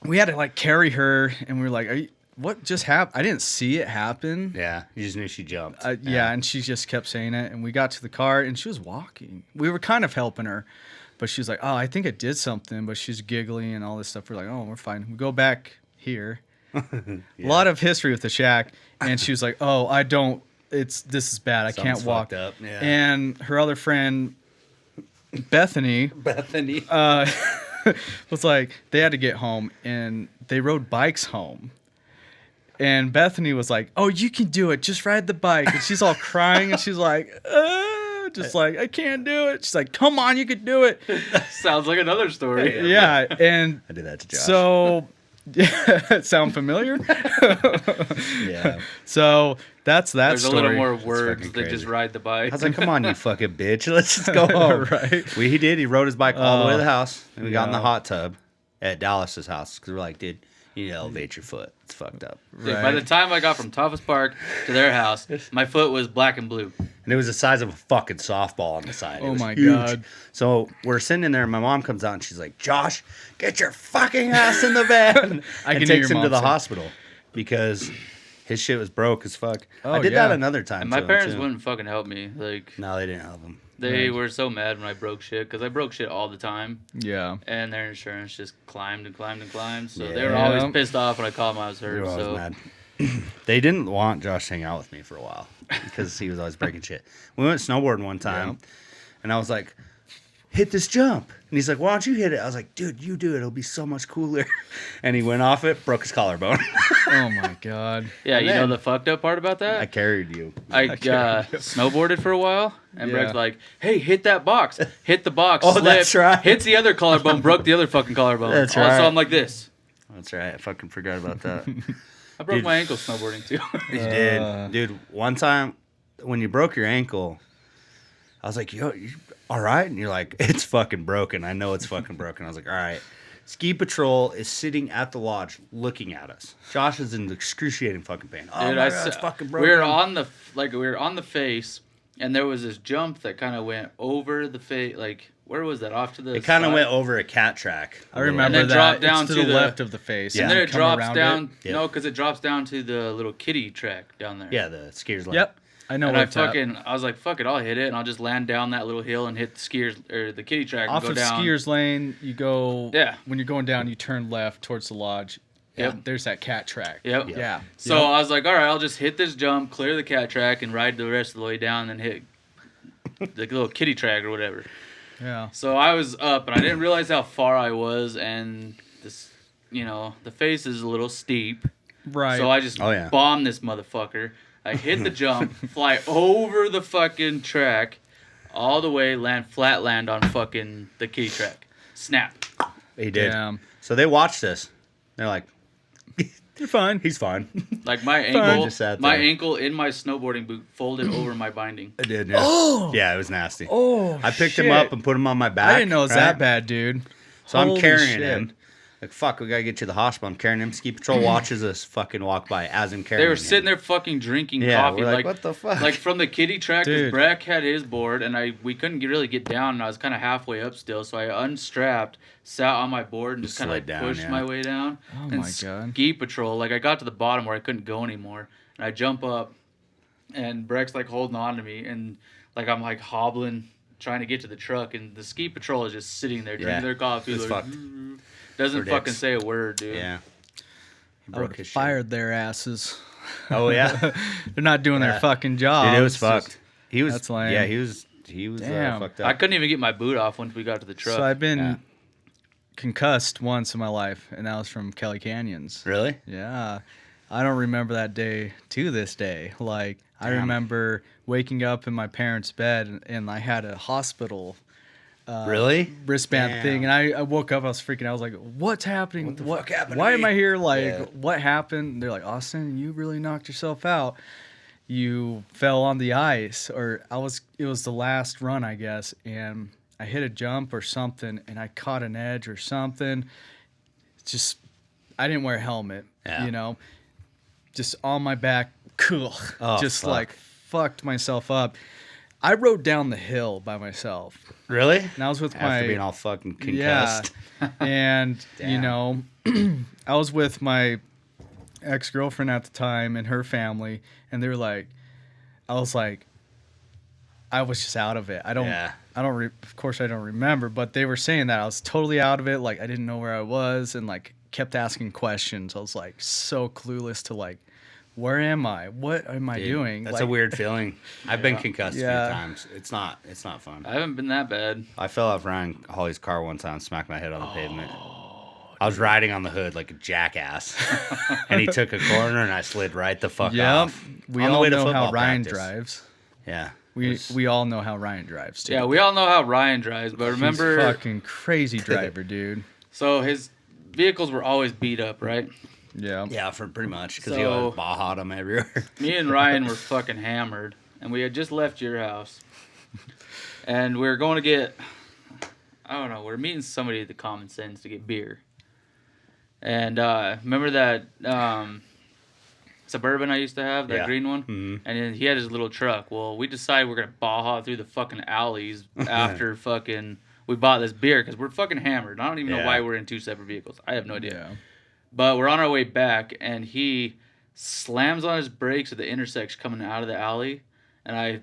we had to like carry her, and we were like, what just happened? I didn't see it happen. Yeah, you just knew she jumped. Yeah, and she just kept saying it. And we got to the car, and she was walking. We were kind of helping her, but she was like, oh, I think I did something. But she's giggling and all this stuff. We're like, oh, we're fine. We go back here. A lot of history with the shack. And she was like, oh, I don't. This is bad. I Something's can't walk. fucked up. Yeah. And her other friend, Bethany, was like, they had to get home, and they rode bikes home. And Bethany was like, oh, you can do it. Just ride the bike. And she's all crying, and she's like, just like, I can't do it. She's like, come on, you can do it. Sounds like another story. Yeah, and I did that to Josh. so, sound familiar? Yeah. So that's that There's story. a little more words fucking than just crazy. ride the bike. I was like, come on, you fucking bitch. Let's just go home. Right. He did. He rode his bike all the way to the house. And we got in the Yeah. hot tub at Dallas's house. Because we're like, dude, you need to elevate your foot. It's fucked up. Dude, by the time I got from Tapas Park to their house, my foot was black and blue. And it was the size of a fucking softball on the side. It Oh was my huge. God. So we're sitting in there, and my mom comes out, and she's like, Josh, get your fucking ass in the van. I and can hear takes your him to mom the say- hospital because his shit was broke as fuck. Oh, I did yeah. that another time. And my to him, parents too. wouldn't fucking help me. Like, No, they didn't help him. they were so mad when I broke shit, because I broke shit all the time. Yeah. And their insurance just climbed and climbed and climbed. So they Yeah. were always pissed off when I called them I was They hurt. were always So mad. They didn't want Josh to hang out with me for a while because he was always breaking shit. We went snowboarding one time, and I was like, hit this jump. And he's like, why don't you hit it? I was like, dude, you do it. It'll be so much cooler. And he went off it, broke his collarbone. Oh my God. yeah, And you know then- the fucked up part about that? I carried you. I snowboarded for a while, and Yeah. Brett's like, "Hey, hit that box! Hit the box! Oh, slip, that's right. Hits the other collarbone, broke the other fucking collarbone. That's Also, right. I'm like this. That's right. I fucking forgot about that. I broke Dude. my ankle snowboarding too. You did. Dude, one time when you broke your ankle, I was like, yo, you all right? And you're like, it's fucking broken. I know it's fucking broken. I was like, all right. Ski Patrol is sitting at the lodge looking at us. Josh is in excruciating fucking pain. Oh Dude, my God, it's fucking broken. We were on the face, and there was this jump that kind of went over the face. Like, where was that? Off to the It kind of side? went over a cat track. I remember And then that. drop down It's to to the the- left of the face. Yeah. And then it come drops around down. Yep. No, because it drops down to the little kiddie track down there. Yeah, the skiers. Yep. I know And where it's at. I was like, fuck it, I'll hit it, and I'll just land down that little hill and hit the skiers or the kiddie track Off and of go down. Skiers Lane, you go. Yeah. When you're going down, you turn left towards the lodge. Yep. And there's that cat track. Yep. Yeah. So I was like, all right, I'll just hit this jump, clear the cat track, and ride the rest of the way down, and hit the little kiddie track or whatever. Yeah. So I was up, and I didn't realize how far I was, and this, the face is a little steep. Right. So I just bombed this motherfucker. I hit the jump, fly over the fucking track, all the way, flat land on fucking the kitty track. Snap. He did. Damn. So they watched us. They're like, You're fine. he's fine. Like my Just sat my there. ankle in my snowboarding boot folded over my binding. I did, yeah. Oh! Yeah, it was nasty. Oh, I picked shit. him up and put him on my back. I didn't know it was right? that bad, dude. So I'm Holy carrying shit. him. Like, fuck, we gotta get you to the hospital. I'm carrying him. Ski Patrol watches us fucking walk by as I'm carrying him. They were sitting there fucking drinking Yeah, coffee. we're like, what the fuck? Like from the kiddie track, because Dude. Breck had his board, and we couldn't really get down, and I was kind of halfway up still, so I unstrapped, sat on my board, and just kind of Slid down, pushed yeah. my way down. Oh and my God. Ski Patrol, like I got to the bottom where I couldn't go anymore, and I jump up, and Breck's like holding on to me, and like I'm like hobbling, trying to get to the truck, and the Ski Patrol is just sitting there drinking their coffee. It's like, fucked. Doesn't For fucking dicks. say a word, dude. Yeah. He I would broke have his shit. fired their asses. Oh, yeah. They're not doing Yeah. their fucking job. Dude, it was fucked. He was, That's lame. yeah, he was Damn. fucked I up. couldn't even get my boot off once we got to the truck. So I've been Yeah. concussed once in my life, and that was from Kelly Canyons. Really? Yeah. I don't remember that day to this day. Like, I Damn. remember waking up in my parents' bed, and I had a hospital Really? wristband Damn. thing, and I woke up, I was freaking out. I was like, what's happening? What the fuck happened to Why me? am I here? Like, Yeah. what happened? They're like, Austin, you really knocked yourself out. You fell on the ice, or it was the last run, I guess, and I hit a jump or something, and I caught an edge or something. Just, I didn't wear a helmet, Yeah. just on my back, Oh, just fuck. like fucked myself up. I rode down the hill by myself. Really? And I was with After being my all fucking concussed. and Damn. I was with my ex-girlfriend at the time and her family, and they were like, I was just out of it. Of course I don't remember, but they were saying that I was totally out of it. Like, I didn't know where I was, and like kept asking questions. I was like so clueless to like, where am I? What am I Dude, doing? That's like, a weird feeling. I've been concussed a Yeah. few times. It's not fun. I haven't been that bad. I fell off Ryan Holly's car one time, smacked my head on the pavement. I was riding on the hood like a jackass, and he took a corner, and I slid right the fuck Yep. off. We On the all way to know how football Ryan practice. drives. Yeah. We all know how Ryan drives too. Yeah, we all know how Ryan drives, but remember, He's fucking crazy driver, dude. so his vehicles were always beat up, right? Yeah. Yeah, for pretty much because he So- always Baha'd him everywhere. Me and Ryan were fucking hammered, and we had just left your house, and we were going to get, I don't know, we're meeting somebody at the Common Sense to get beer, and remember that Suburban I used to have, that Yeah. green one, Mhm. and then he had his little truck. Well, we decided we're gonna Baja through the fucking alleys after fucking we bought this beer because we're fucking hammered. I don't even know Yeah. why we're in two separate vehicles. I have no idea. Yeah. But we're on our way back, and he slams on his brakes at the intersection coming out of the alley, and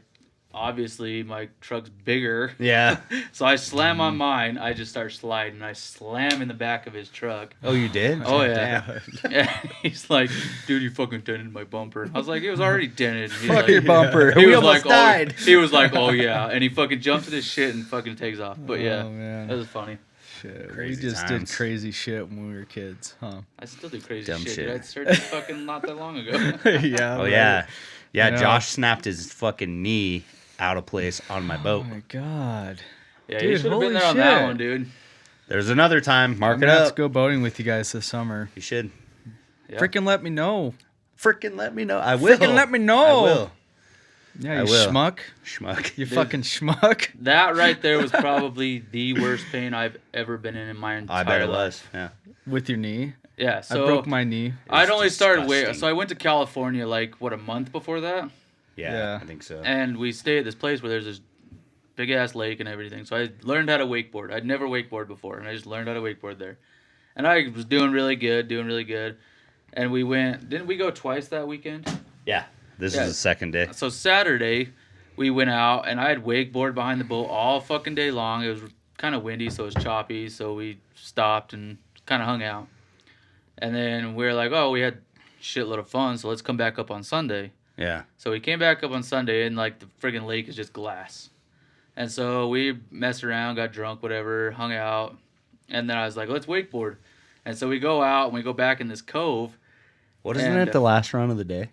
obviously my truck's bigger, Yeah. so I slam on mine. I just start sliding, and I slam in the back of his truck. Oh, you did? Oh yeah. Damn. And he's like, "Dude, you fucking dented my bumper." I was like, "It was already dented." And he's Fuck like, your bumper. He We was almost like, died. "Oh," he was like, "Oh yeah," and he fucking jumps in his shit and fucking takes off. But yeah, Oh, man. that was funny. Shit. Crazy we just times. did crazy shit when we were kids, huh? I still do crazy Dumb shit. shit. Dude. I started fucking not that long ago. Yeah. Oh, right. yeah. Yeah, Yeah. Josh snapped his fucking knee out of place on my Oh boat. my god. Yeah, Dude, you should have holy been there on that shit. one, dude. There's another time. Mark I'm it gonna have up. to go boating with you guys this summer. You should. Yeah. Freaking let me know. Freaking let me know. I will. Freaking let me know. I will. Yeah, I you will. schmuck. Schmuck. You Dude. fucking schmuck. That right there was probably the worst pain I've ever been in my entire I bet it life. was. Yeah. With your knee. Yeah, I so broke my knee. I'd It's only started disgusting. so I went to California like a month before that, Yeah, Yeah. I think so. and we stayed at this place where there's this big ass lake and everything. So I learned how to wakeboard. I'd never wakeboard before, and I just learned how to wakeboard there. And I was doing really good. And we didn't we go twice that weekend? Yeah. This Yeah. is the second day. So Saturday, we went out, and I had wakeboard behind the boat all fucking day long. It was kind of windy, so it was choppy. So we stopped and kind of hung out. And then we were like, oh, we had shitload of fun, so let's come back up on Sunday. Yeah. So we came back up on Sunday, and like the friggin' lake is just glass. And so we messed around, got drunk, whatever, hung out. And then I was like, let's wakeboard. And so we go out and we go back in this cove. Wasn't it the last run of the day?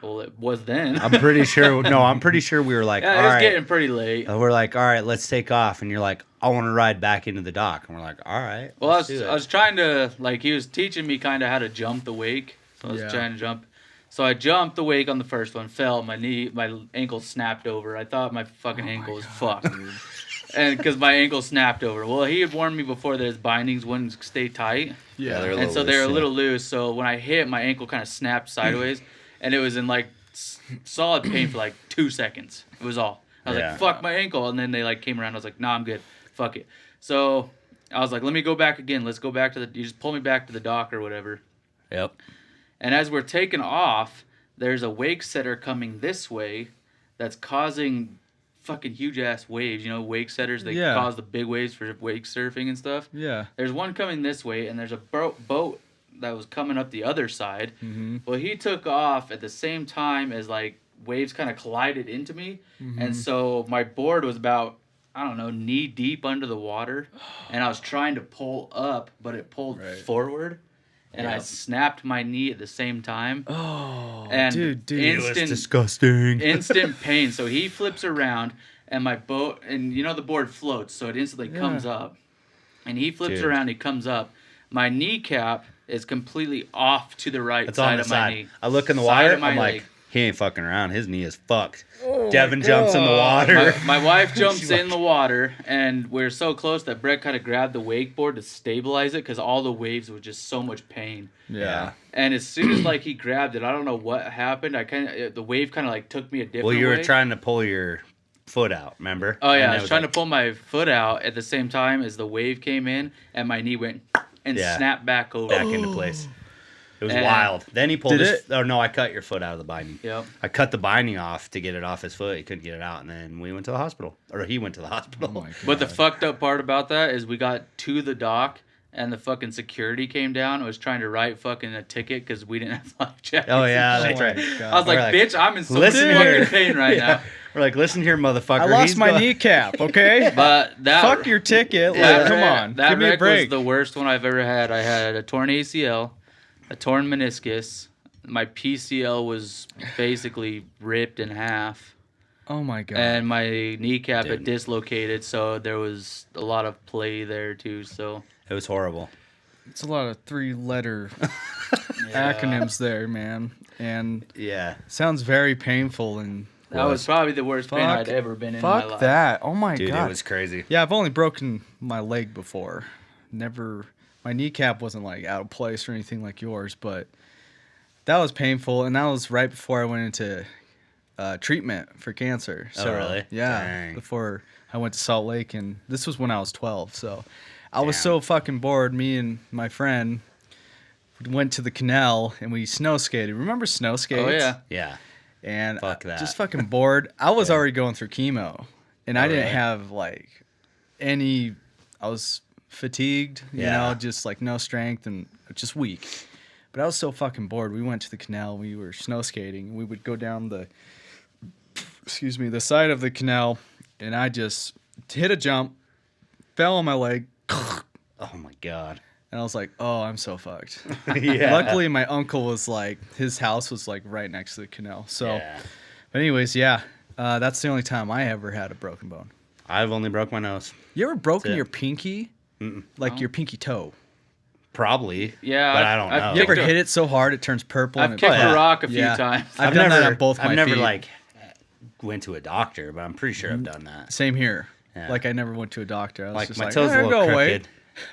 Well, it was then. I'm pretty sure. No, I'm pretty sure we were like, yeah, all it was right. getting pretty late. We're like, all right, let's take off. And you're like, I want to ride back into the dock. And we're like, all right. Well, I was trying to, like, he was teaching me kind of how to jump the wake. So I was trying to jump. So I jumped the wake on the first one, fell, my ankle snapped over. I thought my fucking ankle was fucked. And because my ankle snapped over. Well, he had warned me before that his bindings wouldn't stay tight. Yeah, and so they were a little loose. So when I hit, my ankle kind of snapped sideways. And it was in, like, solid pain for, like, 2 seconds. It was all. I was like, fuck my ankle. And then they, like, came around. I was like, nah, I'm good. Fuck it. So I was like, let me go back again. Let's go back to you just pull me back to the dock or whatever. Yep. And as we're taking off, there's a wake setter coming this way that's causing fucking huge ass waves. You know, wake setters, they cause the big waves for wake surfing and stuff. Yeah. There's one coming this way, and there's a boat that was coming up the other side. Mm-hmm. Well, he took off at the same time as, like, waves kind of collided into me. Mm-hmm. And so my board was about, I don't know, knee deep under the water. And I was trying to pull up, but it pulled forward. And I snapped my knee at the same time. Oh, and dude. It was disgusting. Instant pain. So he flips around, and my boat, and you know the board floats, so it instantly comes up. And he flips around, he comes up. My kneecap is completely off to the right side of my knee. I look in the water, I'm like, he ain't fucking around. His knee is fucked. Devin jumps in the water. My wife jumps in the water, and we're so close that Brett kind of grabbed the wakeboard to stabilize it because all the waves were just so much pain. Yeah. And as soon as, like, he grabbed it, I don't know what happened. The wave kind of, like, took me a different way. Well, you were trying to pull your foot out, remember? Oh, yeah. I was trying to pull my foot out at the same time as the wave came in, and my knee went and snapped back over. Back into place. It was wild. Then he pulled Oh, no, I cut your foot out of the binding. Yep. I cut the binding off to get it off his foot. He couldn't get it out, and then we went to the hospital. Or he went to the hospital. Oh my God. But the fucked up part about that is we got to the dock, and the fucking security came down and was trying to write fucking a ticket because we didn't have life jackets. Oh, yeah, and that's shit. right. I was like, bitch, I'm in so much fucking pain right now. We're like, listen here, motherfucker. I lost my kneecap, okay? But that fuck your ticket. Come on. That Give me a wreck break. was the worst one I've ever had. I had a torn ACL, a torn meniscus. My PCL was basically ripped in half. Oh my God. And my kneecap had dislocated, so there was a lot of play there too. So it was horrible. It's a lot of 3-letter acronyms there, man. And sounds very painful. And that was probably the worst pain I'd ever been in my life. Fuck that. Oh my God. God. It was crazy. Yeah, I've only broken my leg before. Never. My kneecap wasn't like out of place or anything like yours, but that was painful. And that was right before I went into treatment for cancer. So, really? Yeah. Dang. Before I went to Salt Lake, and this was when I was 12. So I was so fucking bored. Me and my friend went to the canal and we snow skated. Remember snow skates? Oh, yeah. Yeah. And fuck that. Just fucking bored. I was already going through chemo, and I didn't have like any. I was fatigued, you know, just like no strength and just weak. But I was so fucking bored. We went to the canal. We were snow skating. We would go down the side of the canal, and I just hit a jump, fell on my leg. Oh my God. And I was like, oh, I'm so fucked. Yeah. Luckily, my uncle was like, his house was like right next to the canal. So, but anyways, that's the only time I ever had a broken bone. I've only broke my nose. You ever broken your pinky? Like your pinky toe? Probably. Yeah. But I don't know. You ever hit it so hard it turns purple? I've kicked a rock a few times. I've done that on both my feet. I've never like went to a doctor, but I'm pretty sure I've done that. Same here. Yeah. Like I never went to a doctor. I was Like just my like, toe's a little crooked. Away.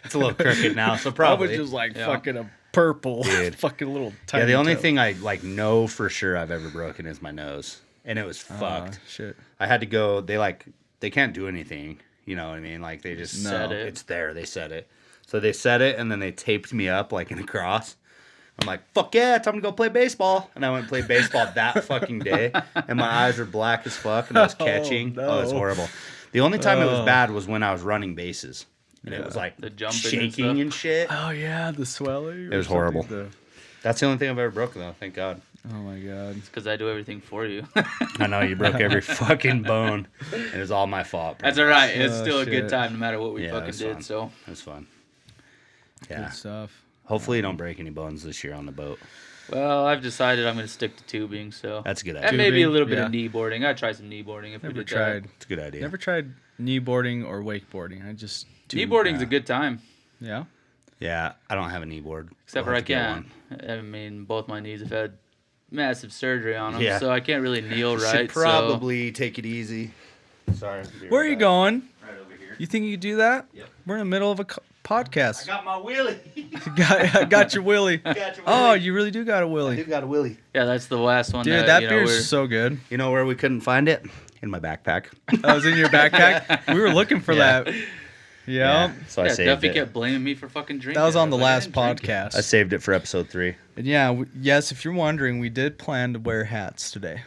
It's a little crooked now, so probably. I was just like fucking a purple, fucking little tiny Yeah, the only toe. thing I like know for sure I've ever broken is my nose, and it was fucked. Shit. I had to go. They can't do anything. You know what I mean? Like they just set it. It's there. They set it. So they set it, and then they taped me up like in a cross. I'm like, fuck yeah, time to go play baseball. And I went and played baseball that fucking day, and my eyes were black as fuck, and I was catching. Oh, it's horrible. The only time it was bad was when I was running bases. And it was like the jumping shaking and shit. Oh yeah, the swelling. It was horrible. That's the only thing I've ever broken though, thank God. Oh my god. It's because I do everything for you. I know you broke every fucking bone. It was all my fault. That's all right. It's Oh, still a good shit. time no matter what we Yeah, it fucking was did. fun. So It was fun. Yeah. Good stuff. Hopefully you don't break any bones this year on the boat. well, I've decided I'm going to stick to tubing. So That's a good and idea. maybe a Tubing, little bit yeah. of knee boarding. I'd try some knee boarding if we Never did tried. It's a good idea. Never tried kneeboarding or wakeboarding. I just that. Knee boarding's a good time. Yeah. Yeah, I don't have a knee board. Except We'll for I have to get can't. one. I mean, both my knees have had massive surgery on them, Yeah. so I can't really kneel right. Should probably take it easy. Sorry. Where are you going? Right over here. You think you could do that? Yep. We're in the middle of a podcast. I got my willy. I got your willy. Got your Oh, willy. you really do got a I willy. do got a willy. So, yeah, that's the last one. Dude, that you know, we're- beer's so good. You know where we couldn't find it? In my backpack. That was in your backpack. We were looking for Yeah. that. Yeah. So I Yeah, saved Duffy it. kept blaming me for fucking drinking. That was on the I like, I last didn't drink it. podcast. I saved it for episode 3. And yeah, yes, if you're wondering, we did plan to wear hats today.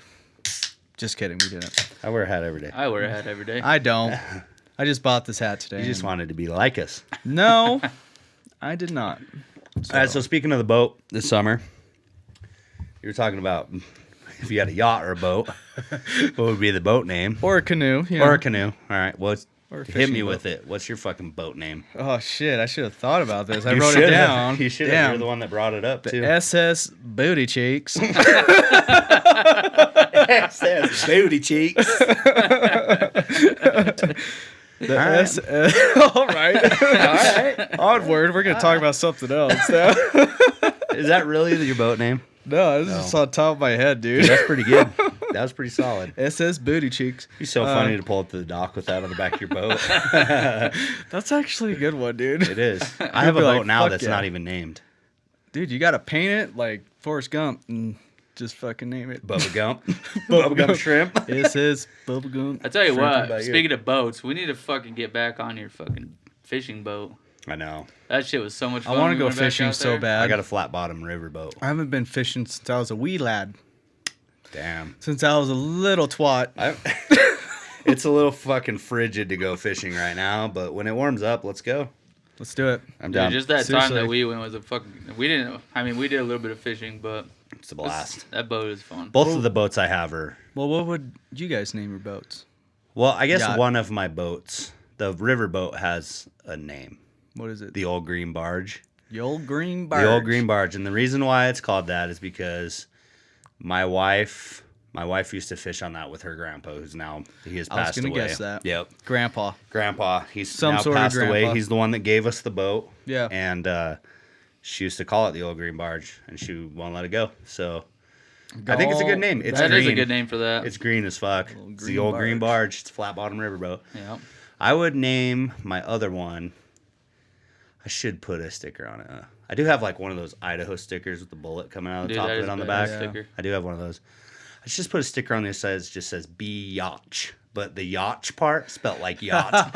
Just kidding, we didn't. I wear a hat every day. I wear a hat every day. I don't. I just bought this hat today. You just and- wanted to be like us. No, I did not. All right, so speaking of the boat this summer, you were talking about if you had a yacht or a boat, what would be the boat name? Or a canoe. You Or know. a canoe. All right, well, Or a hit fishing me boat. with it. What's your fucking boat name? Oh, shit. I should have thought about this. I You wrote it should down. have. You should have. Damn. You're the one that brought it up, too. The SS Booty Cheeks. SS booty cheeks. The All right. SS. All right. All right. Onward. We're going to talk about something else now. Is that really your boat name? No, this is just on top of my head, dude. That's pretty good. That was pretty solid. SS Booty Cheeks. It'd be so funny to pull up to the dock with that on the back of your boat. That's actually a good one, dude. It is. I have a be boat like, now fuck that's yeah. not even named. Dude, you got to paint it like Forrest Gump and just fucking name it. Bubba Gump. Bubba Gump Shrimp. SS Bubba Gump. I tell you Shrimp what. about you. Speaking of boats, we need to fucking get back on your fucking fishing boat. I know. That shit was so much I fun. want when to we go went back fishing out so there. bad. I got a flat bottom river boat. I haven't been fishing since I was a wee lad. Damn. Since I was a little twat. It's a little fucking frigid to go fishing right now, but when it warms up, let's go. Let's do it. I'm Dude, down. just that time Seriously. that we went was a fucking. We didn't. I mean, we did a little bit of fishing, but It's a blast. that boat is fun. Both of the boats I have are. Well, what would you guys name your boats? Well, I guess Yacht. one of my boats, the river boat, has a name. What is it? The Old Green Barge. The old green barge. The Old Green Barge. And the reason why it's called that is because my wife used to fish on that with her grandpa, who's now, he has I was passed gonna away. guess that. Yep. Grandpa. Grandpa. He's Some now sort of passed away. grandpa. He's the one that gave us the boat. Yeah. And she used to call it the Old Green Barge, and she won't let it go. So I think it's a good name. It's That green. is a good name for that. It's green as fuck. Old It's the Green Old Green Barge. Barge. It's a flat bottom river boat. Yeah. I would name my other one. I should put a sticker on it. I do have like one of those Idaho stickers with the bullet coming out of the Dude, top that of is it on the a back. badass sticker. I do have one of those. I should just put a sticker on the side that just says "Be Yacht," but the yacht part spelled like yacht.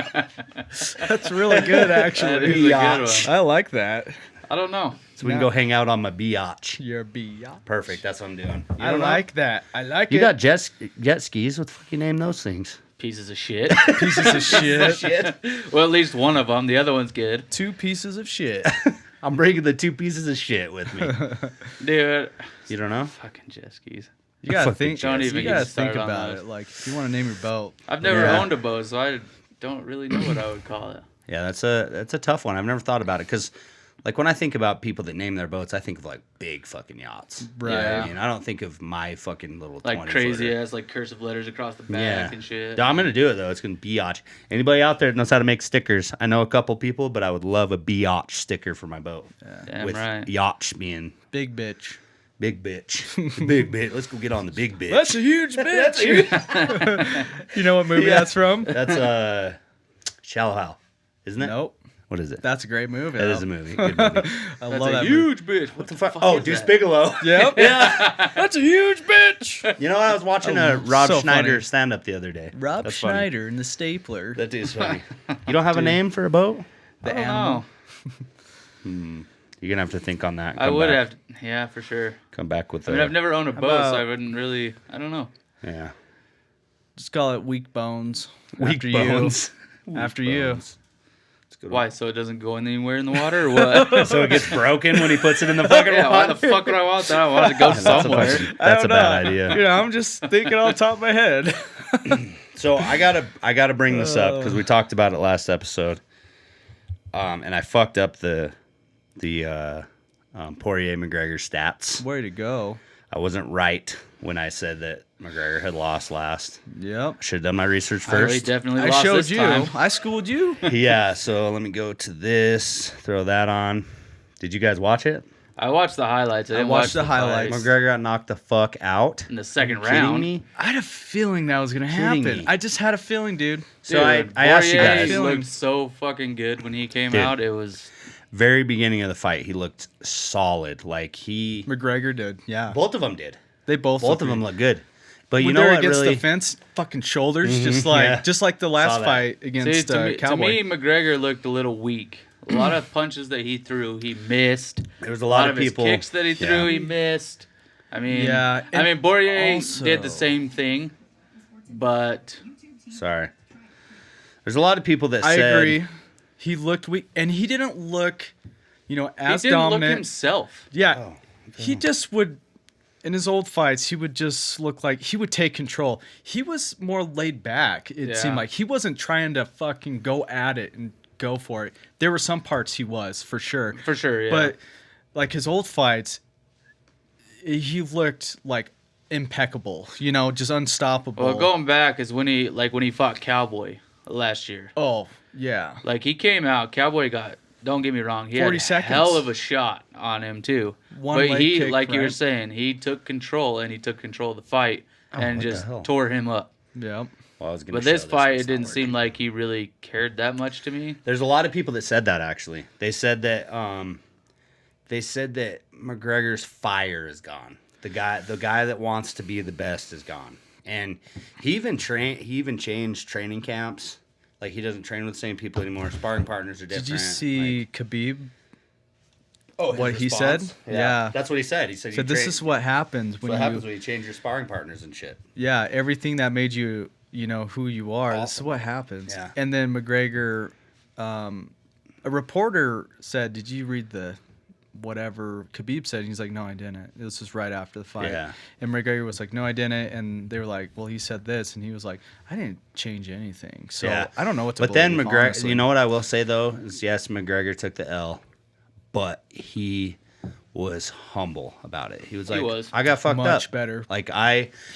That's really good, That actually. is a good Yacht. one. I like that. I don't know. So we can go hang out on my biatch. Your biatch. Perfect. That's what I'm doing. You I don't know? like that. I like You it. got jet skis. What the fuck you name those things? Pieces of shit. pieces of shit. Well, at least one of them. The other one's good. 2 pieces of shit. I'm bringing the 2 pieces of shit with me. Dude. You don't know? Fucking jet skis. You gotta Fucking think. don't even you get gotta me started think on about those. it. Like, if you want to name your boat, I've never Yeah. owned a boat, so I don't really know what I would call it. Yeah, that's a tough one. I've never thought about it because, like, when I think about people that name their boats, I think of like big fucking yachts. right? Yeah. I mean, I don't think of my fucking little Like 20 crazy footer. ass, like cursive letters across the back Yeah. and shit. I'm gonna do it though. It's gonna be biatch. Anybody out there that knows how to make stickers? I know a couple people, but I would love a biatch sticker for my boat. Damn with right. yacht being Big bitch. big bitch, big bitch. Let's go get on the big bitch. That's a huge bitch. You know what movie Yeah. that's from? That's Shallow Hal, isn't it? Nope. What is it? That's a great movie. That though. is a movie. Good movie. I That's love a that movie. huge bitch. What the fuck? Oh, is Deuce that? Bigelow. Yep. Yeah. That's a huge bitch. You know, I was watching Oh, a Rob so Schneider funny. stand up the other day. Rob That's funny. Schneider and the Stapler. That dude's funny. You don't have a name for a boat? I don't animal. know. You're gonna have to think on that. I Come would back. have. Yeah, for sure. Come back with. I mean, I've never owned a boat, about- so I wouldn't really. I don't know. Yeah. Just call it Weak Bones. Weak after bones. you. After you. Bones. It's a Why? So it doesn't go anywhere in the water, or what? So it gets broken when he puts it in the fucking Yeah, why water. the fuck would I want that? I want it to go somewhere. That's a bad idea. You know, I'm just thinking off the top of my head. So I gotta bring this up because we talked about it last episode, and I fucked up the Poirier McGregor stats. Way to go. I wasn't right when I said that McGregor had lost last. Yep. Should have done my research I really first. definitely I lost showed this you. time. I schooled you. Yeah, so let me go to this. Throw that on. Did you guys watch it? I watched the highlights. I didn't watched watch the highlights. fights. McGregor got knocked the fuck out. In the second Kidding round. me? I had a feeling that was going to Kidding happen. me. I just had a feeling, dude. So I Dude, asked you Poirier guys. looked so fucking good when he came Dude. out. It was Very beginning of the fight, he looked solid. Like McGregor did. Yeah. both of them did. They both Both of looked them good. look good. But you When know they're what against really? the fence, fucking shoulders, yeah. just like the last Saw that. fight See, against to Cowboy. me, McGregor looked a little weak. A lot of punches that he threw, he missed. There was a lot of his people. kicks that he threw, Yeah. he missed. I mean, Yeah, Poirier also- did the same thing, but Sorry. There's a lot of people that I said. agree. He looked weak, and he didn't look, as he didn't dominant. look himself. Yeah, Oh, he just would. In his old fights, he would just look like he would take control. He was more laid back. It Yeah. seemed like he wasn't trying to fucking go at it and go for it. There were some parts he was for sure, For sure, yeah. but like his old fights, he looked like impeccable. Just unstoppable. Well, going back is when he fought Cowboy last year. Oh yeah, Like he came out, Cowboy got. Don't get me wrong, he 40 had seconds. a hell of a shot on him too. One but leg he, kick, like you were right? saying, he took control and he took control of the fight and what the just hell? tore him up. yeah. Well, I was gonna But show this fight, it's it not didn't seem working. like he really cared that much to me. There's a lot of people that said that actually. They said that McGregor's fire is gone. The guy that wants to be the best is gone. And he even changed training camps. Like he doesn't train with the same people anymore. Sparring partners are different. Did you see Khabib? his what he response? said? Yeah. That's what he said. He said, So this is what happens when what you happens when you change your sparring partners and shit. Yeah, everything that made you, who you are. This is Awesome. what happens. Yeah. And then McGregor, a reporter said, "Did you read the whatever Khabib said?" And he's like, "No, I didn't." This was right after the fight. Yeah. And McGregor was like, "No, I didn't." And they were like, "Well, he said this," and he was like, "I didn't change anything." So Yeah. I don't know what to But then believe, McGregor, honestly. you know what I will say though is yes, McGregor took the L, but he was humble about it. He was like, was. I got fucked Much up. better. Like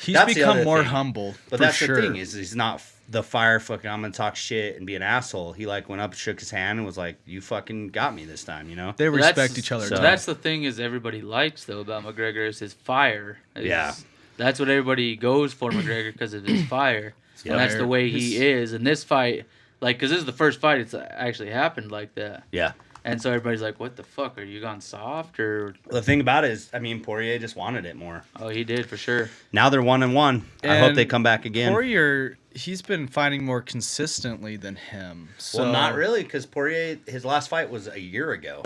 He's that's the become other more thing. humble. But for that's sure. the thing is he's not the fire fucking. I'm gonna talk shit and be an asshole. He like went up, shook his hand, and was like, "You fucking got me this time," They But respect that's- each other. so- too. That's the thing is everybody likes though about McGregor is his fire. Yeah. That's what everybody goes for McGregor because of his fire. Yeah. And that's the way he His- is. And this fight, because this is the first fight it's actually happened like that. Yeah. And so everybody's like, "What the fuck? Are you gone soft or?" The thing about it is, I mean, Poirier just wanted it more. Oh, he did for sure. Now they're 1-1. I hope And they come back again. Poirier, he's been fighting more consistently than him. So Well, not really, because Poirier, his last fight was a year ago,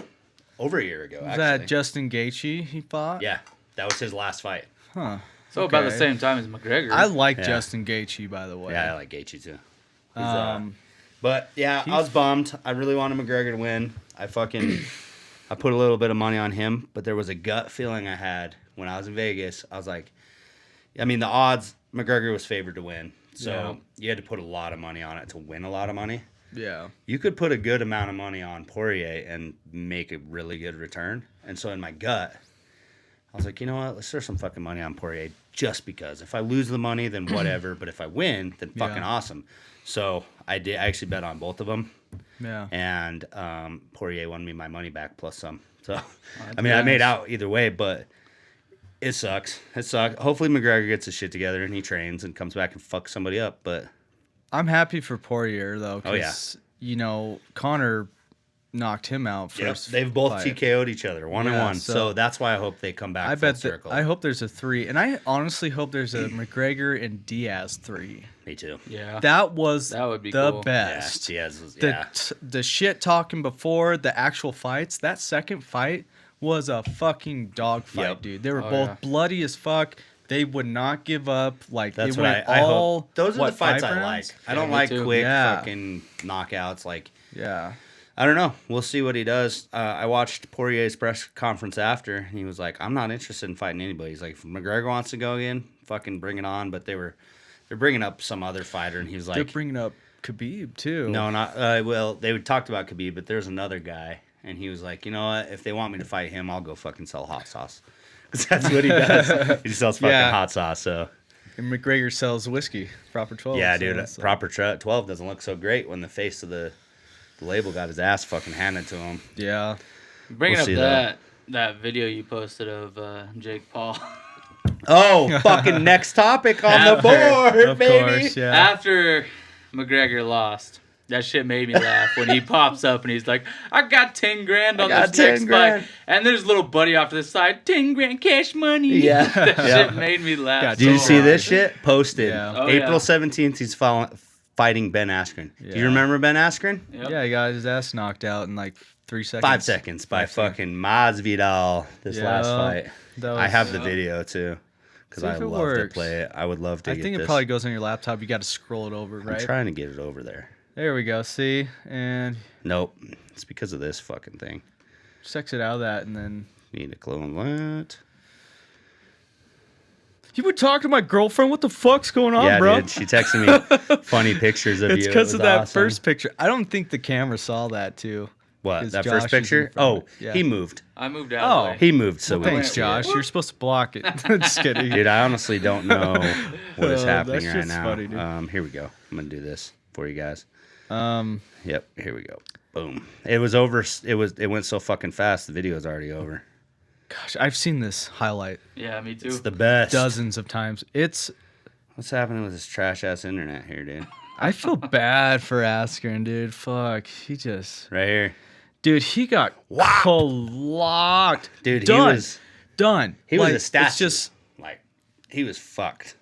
over a year ago. Was Actually, that Justin Gaethje he fought? yeah, that was his last fight. Huh. So about the Okay. same time as McGregor. I like Yeah. Justin Gaethje, by the way. Yeah, I like Gaethje too. Um, But yeah, I was bummed. I really wanted McGregor to win. I put a little bit of money on him, but there was a gut feeling I had when I was in Vegas. I was like, I mean, the odds, McGregor was favored to win. So Yeah. you had to put a lot of money on it to win a lot of money. yeah. You could put a good amount of money on Poirier and make a really good return. And so in my gut, I was like, you know what? Let's throw some fucking money on Poirier just because. If I lose the money, then whatever. But if I win, then fucking Yeah. awesome. So I actually bet on both of them. Yeah. And Poirier won me my money back plus some. So, I mean, I made out either way, but it sucks. It sucks. Hopefully McGregor gets his shit together and he trains and comes back and fucks somebody up. But I'm happy for Poirier, though, Oh, yeah. because, Connor knocked him out yep, first. they've both fight. TKO'd each other, 1-1. Yeah, So, so that's why I hope they come back I full bet circle. I hope there's a 3. And I honestly hope there's a McGregor and Diaz 3. Me too. yeah. That was That would be the cool. best. Yeah, Diaz was, The shit talking before the actual fights, that second fight was a fucking dog fight, Yep. dude. They were Oh, both yeah. bloody as fuck. They would not give up. Like That's they what went I all. hope. Those are what, the fights 5 I rounds? like. I don't me like too. quick Yeah. fucking knockouts. Like, Yeah. I don't know. We'll see what he does. I watched Poirier's press conference after, and he was like, "I'm not interested in fighting anybody." He's like, "If McGregor wants to go again, fucking bring it on." But they're bringing up some other fighter, and he was They're like, bringing up Khabib too. "No, not well." They talked about Khabib, but there's another guy, and he was like, "You know what? If they want me to fight him, I'll go fucking sell hot sauce." Because that's what he does. He sells fucking hot sauce. So. And McGregor sells whiskey, proper 12. Yeah, so dude. that's, Proper 12 doesn't look so great when the face of the label got his ass fucking handed to him. Yeah. Bringing We'll see, up that video you posted of Jake Paul. Oh, fucking next topic on the board, Of baby. course, yeah. After McGregor lost, that shit made me laugh when he pops up and he's like, I got 10 grand on got this next 10 grand. fight. And there's a little buddy off to the side, 10 grand cash money. Yeah. That Yeah. shit made me laugh. Got Did you so see hard. this shit? Posted. Yeah. Oh, April yeah. 17th, he's fighting Ben Askren. Do you Yeah. remember Ben Askren? Yep. Yeah, he got his ass knocked out in like 3 seconds. 5 seconds by fucking Masvidal this Yeah. last fight. That I was- have the video too. Because See I if it love works. to play it. I would love to I get think this. it probably goes on your laptop. You got to scroll it over, I'm right? trying to get it over there. There we go. See? And Nope. It's because of this fucking thing. just exit out of that and then... Need to clone what? You would talk to my girlfriend? What the fuck's going on, Yeah, bro? dude. She texted me funny pictures of It's you. because It of was that awesome. first picture. I don't think the camera saw that, too. What? 'Cause That Josh first is in picture? front of Oh, it. Yeah. he moved. I moved out Oh. of the way. He moved, so we Thanks, didn't see Josh. it. You're supposed to block it. Just kidding. Dude, I honestly don't know what is Oh, happening that right shit's now. funny, dude. Here we go. I'm gonna do this for you guys. Um, Yep. Here we go. Boom. It was over. It went so fucking fast. The video's already over. gosh, I've seen this highlight Yeah, me too. It's the best. dozens of times. What's happening with this trash ass internet here, dude? I feel bad for Askren, dude. Fuck. He just... Right here. Dude, he got clocked. Dude, Done. he was. Done. He was Like, a statue. It's just... Like, he was fucked.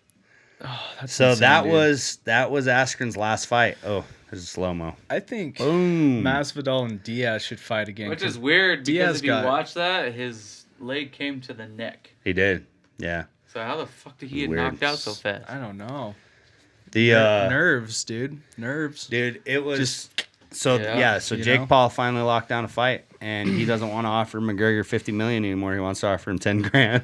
That's So insane, that dude. was Askren's last fight. Oh, there's a slow mo. I think Boom. Masvidal and Diaz should fight again. Which 'cause is weird Diaz because if you got- watch that, his leg came to the neck. He did. Yeah. So how the fuck did he get Weird. knocked out so fast? I don't know. The Nerves, dude. Nerves. dude, it was Just- so Yeah, yeah. So you Jake know? Paul finally locked down a fight, and he doesn't want to offer McGregor 50 million anymore. He wants to offer him 10 grand,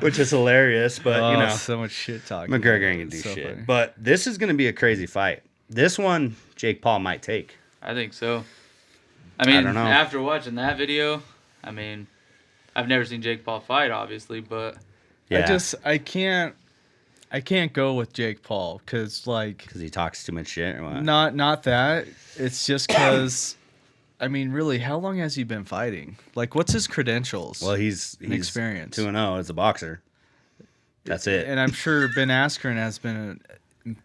which is hilarious. But Oh, you know, so much shit talking. McGregor ain't gonna do It's so shit. funny. But this is gonna be a crazy fight. This one, Jake Paul might take. I think so. I mean, don't know. after watching that video, I mean, I've never seen Jake Paul fight, obviously, but Yeah, I can't go with Jake Paul because like because he talks too much shit or what? not that. It's just because. I mean, really, how long has he been fighting? Like, what's his credentials? Well, he's experience. 2-0 as a boxer. That's it. And I'm sure Ben Askren has been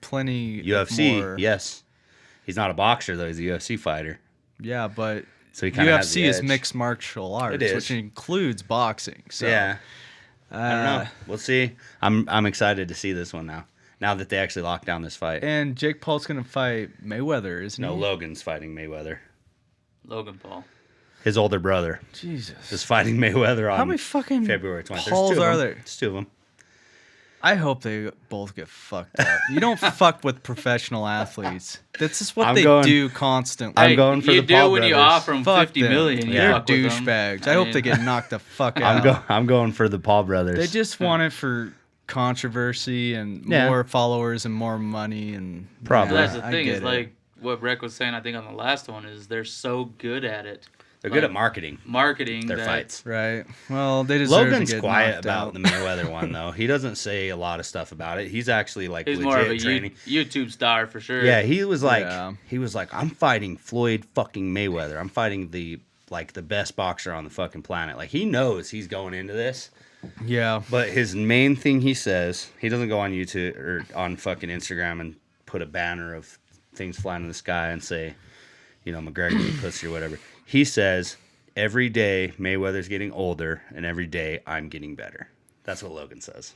plenty UFC, more. yes. He's not a boxer though. He's a UFC fighter. Yeah, but So he kind of has the UFC is edge. mixed martial arts, is. which includes boxing. So, Yeah. I don't uh, know. We'll see. I'm excited to see this one now. Now that they actually locked down this fight. And Jake Paul's gonna fight Mayweather, isn't No, he? Logan's fighting Mayweather. Logan Paul. His older brother Jesus. is fighting Mayweather on How many fucking February 20th. Pauls are there? There's two of them. I hope they both get fucked up. You don't fuck with professional athletes. That's just what I'm they going- do constantly. I'm going for you the do Paul when you brothers. offer them Fuck 50 them. million. You They're fuck with them. douchebags. I I hope mean, they get knocked the fuck out. I'm going for the Paul brothers. They just want it for controversy and Yeah. more followers and more money and Probably. That's the I thing get is it. like what Breck was saying. I think on the last one is they're so good at it, They're good like, at marketing marketing their that fights. right. Well, they deserve Logan's to get quiet knocked about out. the Mayweather one though. He doesn't say a lot of stuff about it. He's actually like He's legit more of a training. YouTube star for sure. Yeah, he was like, Yeah. I'm fighting Floyd fucking Mayweather. I'm fighting the best boxer on the fucking planet. Like he knows he's going into this. Yeah. But his main thing he says, he doesn't go on YouTube or on fucking Instagram and put a banner of things flying in the sky and say, you know, McGregor's a pussy or whatever. He says, every day Mayweather's getting older and every day I'm getting better. That's what Logan says.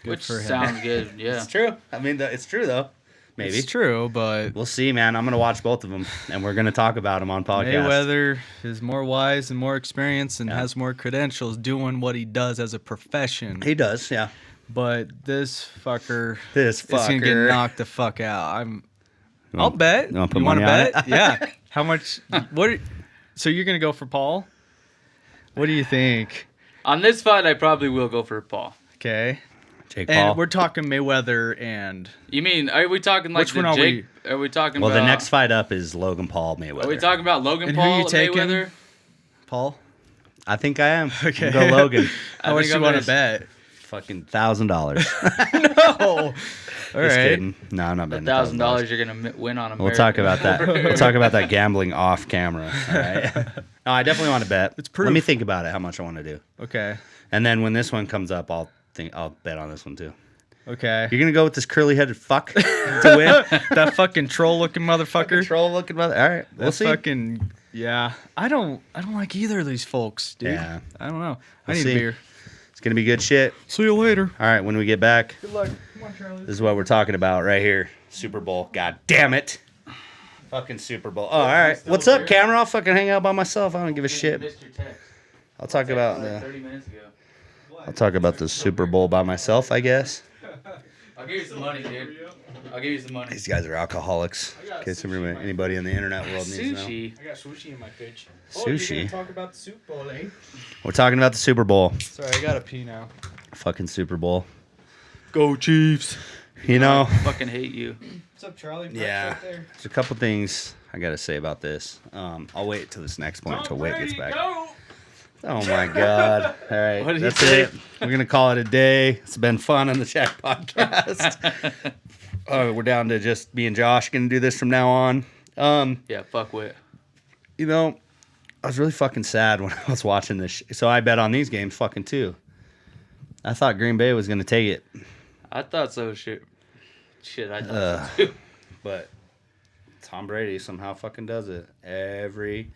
Good which for him. sounds good. Yeah. It's true. I mean, it's true though. Maybe. It's true, but We'll see, man. I'm going to watch both of them and we're going to talk about them on podcast. Mayweather is more wise and more experienced and Yeah. has more credentials doing what he does as a profession. He does, yeah. But this fucker This is gonna get fucker. knocked the fuck out. You I'll want- bet. you wanna put You want to money on bet? it? Yeah. How much? What? So you're gonna go for Paul? What do you think? On this fight, I probably will go for Paul. Okay. Jake And Paul. we're talking Mayweather and You mean, are we talking like Which one are Jake? Are we talking Well, about... the next fight up is Logan Paul Mayweather. Are we talking about Logan And who you Paul taking? Mayweather? Paul. I think I am. Okay. Go Logan. How much think do I'm you want to gonna- bet? Fucking $1,000. No. All Just right. kidding. No, I'm not betting $1,000 you're gonna win on American. We'll talk about that. We'll talk about that gambling off camera. All right. No, I definitely want to bet. It's proof. Let me think about it. How much I want to do, Okay. and then when this one comes up, I'll bet on this one too. Okay. You're gonna go with this curly-headed fuck to win? That fucking troll-looking motherfucker. Troll looking mother. All right, we'll That's see. fucking yeah. I don't like either of these folks, dude. Yeah. I don't know. I We'll need see. a beer. It's gonna be good shit. See you later. All right, when we get back, Good luck. Come on, Charlie. this is what we're talking about right here. Super Bowl. God damn it. Fucking Super Bowl. Oh, all right. What's up, camera? I'll fucking hang out by myself. I don't give a shit. Missed your text. I'll talk about Like 30 minutes ago. I'll talk about the Super Bowl by myself, I guess. I'll give you some money, dude. I'll give you some money. These guys are alcoholics. In case anybody in the internet world needs to know. Sushi. I got sushi in my fridge. Sushi? You're gonna talk about the Super Bowl, eh? We're talking about the Super Bowl. Sorry, I gotta pee now. Fucking Super Bowl. Go Chiefs. You know, I fucking hate you. What's up, Charlie? Brett's yeah. right there. There's a couple things I gotta say about this. I'll wait till this next point until Wade gets back. Oh my god. All right. What did he that's say? it. We're gonna call it a day. It's been fun on the Chat podcast. We're down to just me and Josh gonna do this from now on. Yeah, fuck Wit. You know, I was really fucking sad when I was watching this. So I bet on these games fucking too. I thought Green Bay was gonna take it. I thought so. Shit, I thought so too. But Tom Brady somehow fucking does it every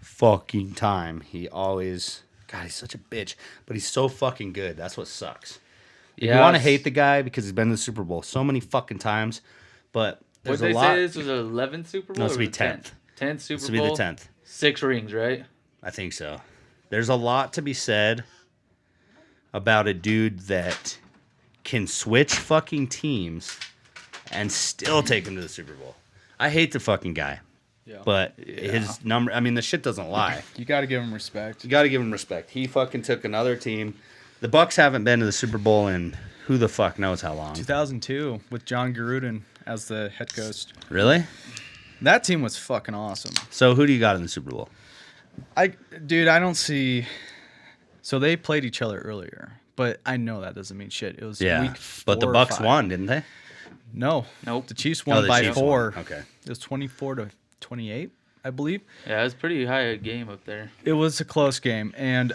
fucking time. He always, God, he's such a bitch, but he's so fucking good. That's what sucks. You want to hate the guy because he's been to the Super Bowl so many fucking times, but What there's they a lot. say this was the 11th Super Bowl? No, this or will be the 10th. 10th Super This will Bowl. be the 10th. 6 rings, right? I think so. There's a lot to be said about a dude that can switch fucking teams and still take him to the Super Bowl. I hate the fucking guy. Yeah. But his number, I mean, the shit doesn't lie. You gotta give him respect. You got to give him respect. He fucking took another team. The Bucks haven't been to the Super Bowl in who the fuck knows how long. 2002 with John Gruden as the head coach. Really? That team was fucking awesome. So who do you got in the Super Bowl? I don't see. So they played each other earlier, but I know that doesn't mean shit. It was week 4 but the or Bucks 5. won, didn't they? No, Nope. The Chiefs won the by Chiefs 4. won. Okay. It was 24-28, I believe. Yeah, it was pretty high a game up there. It was a close game, and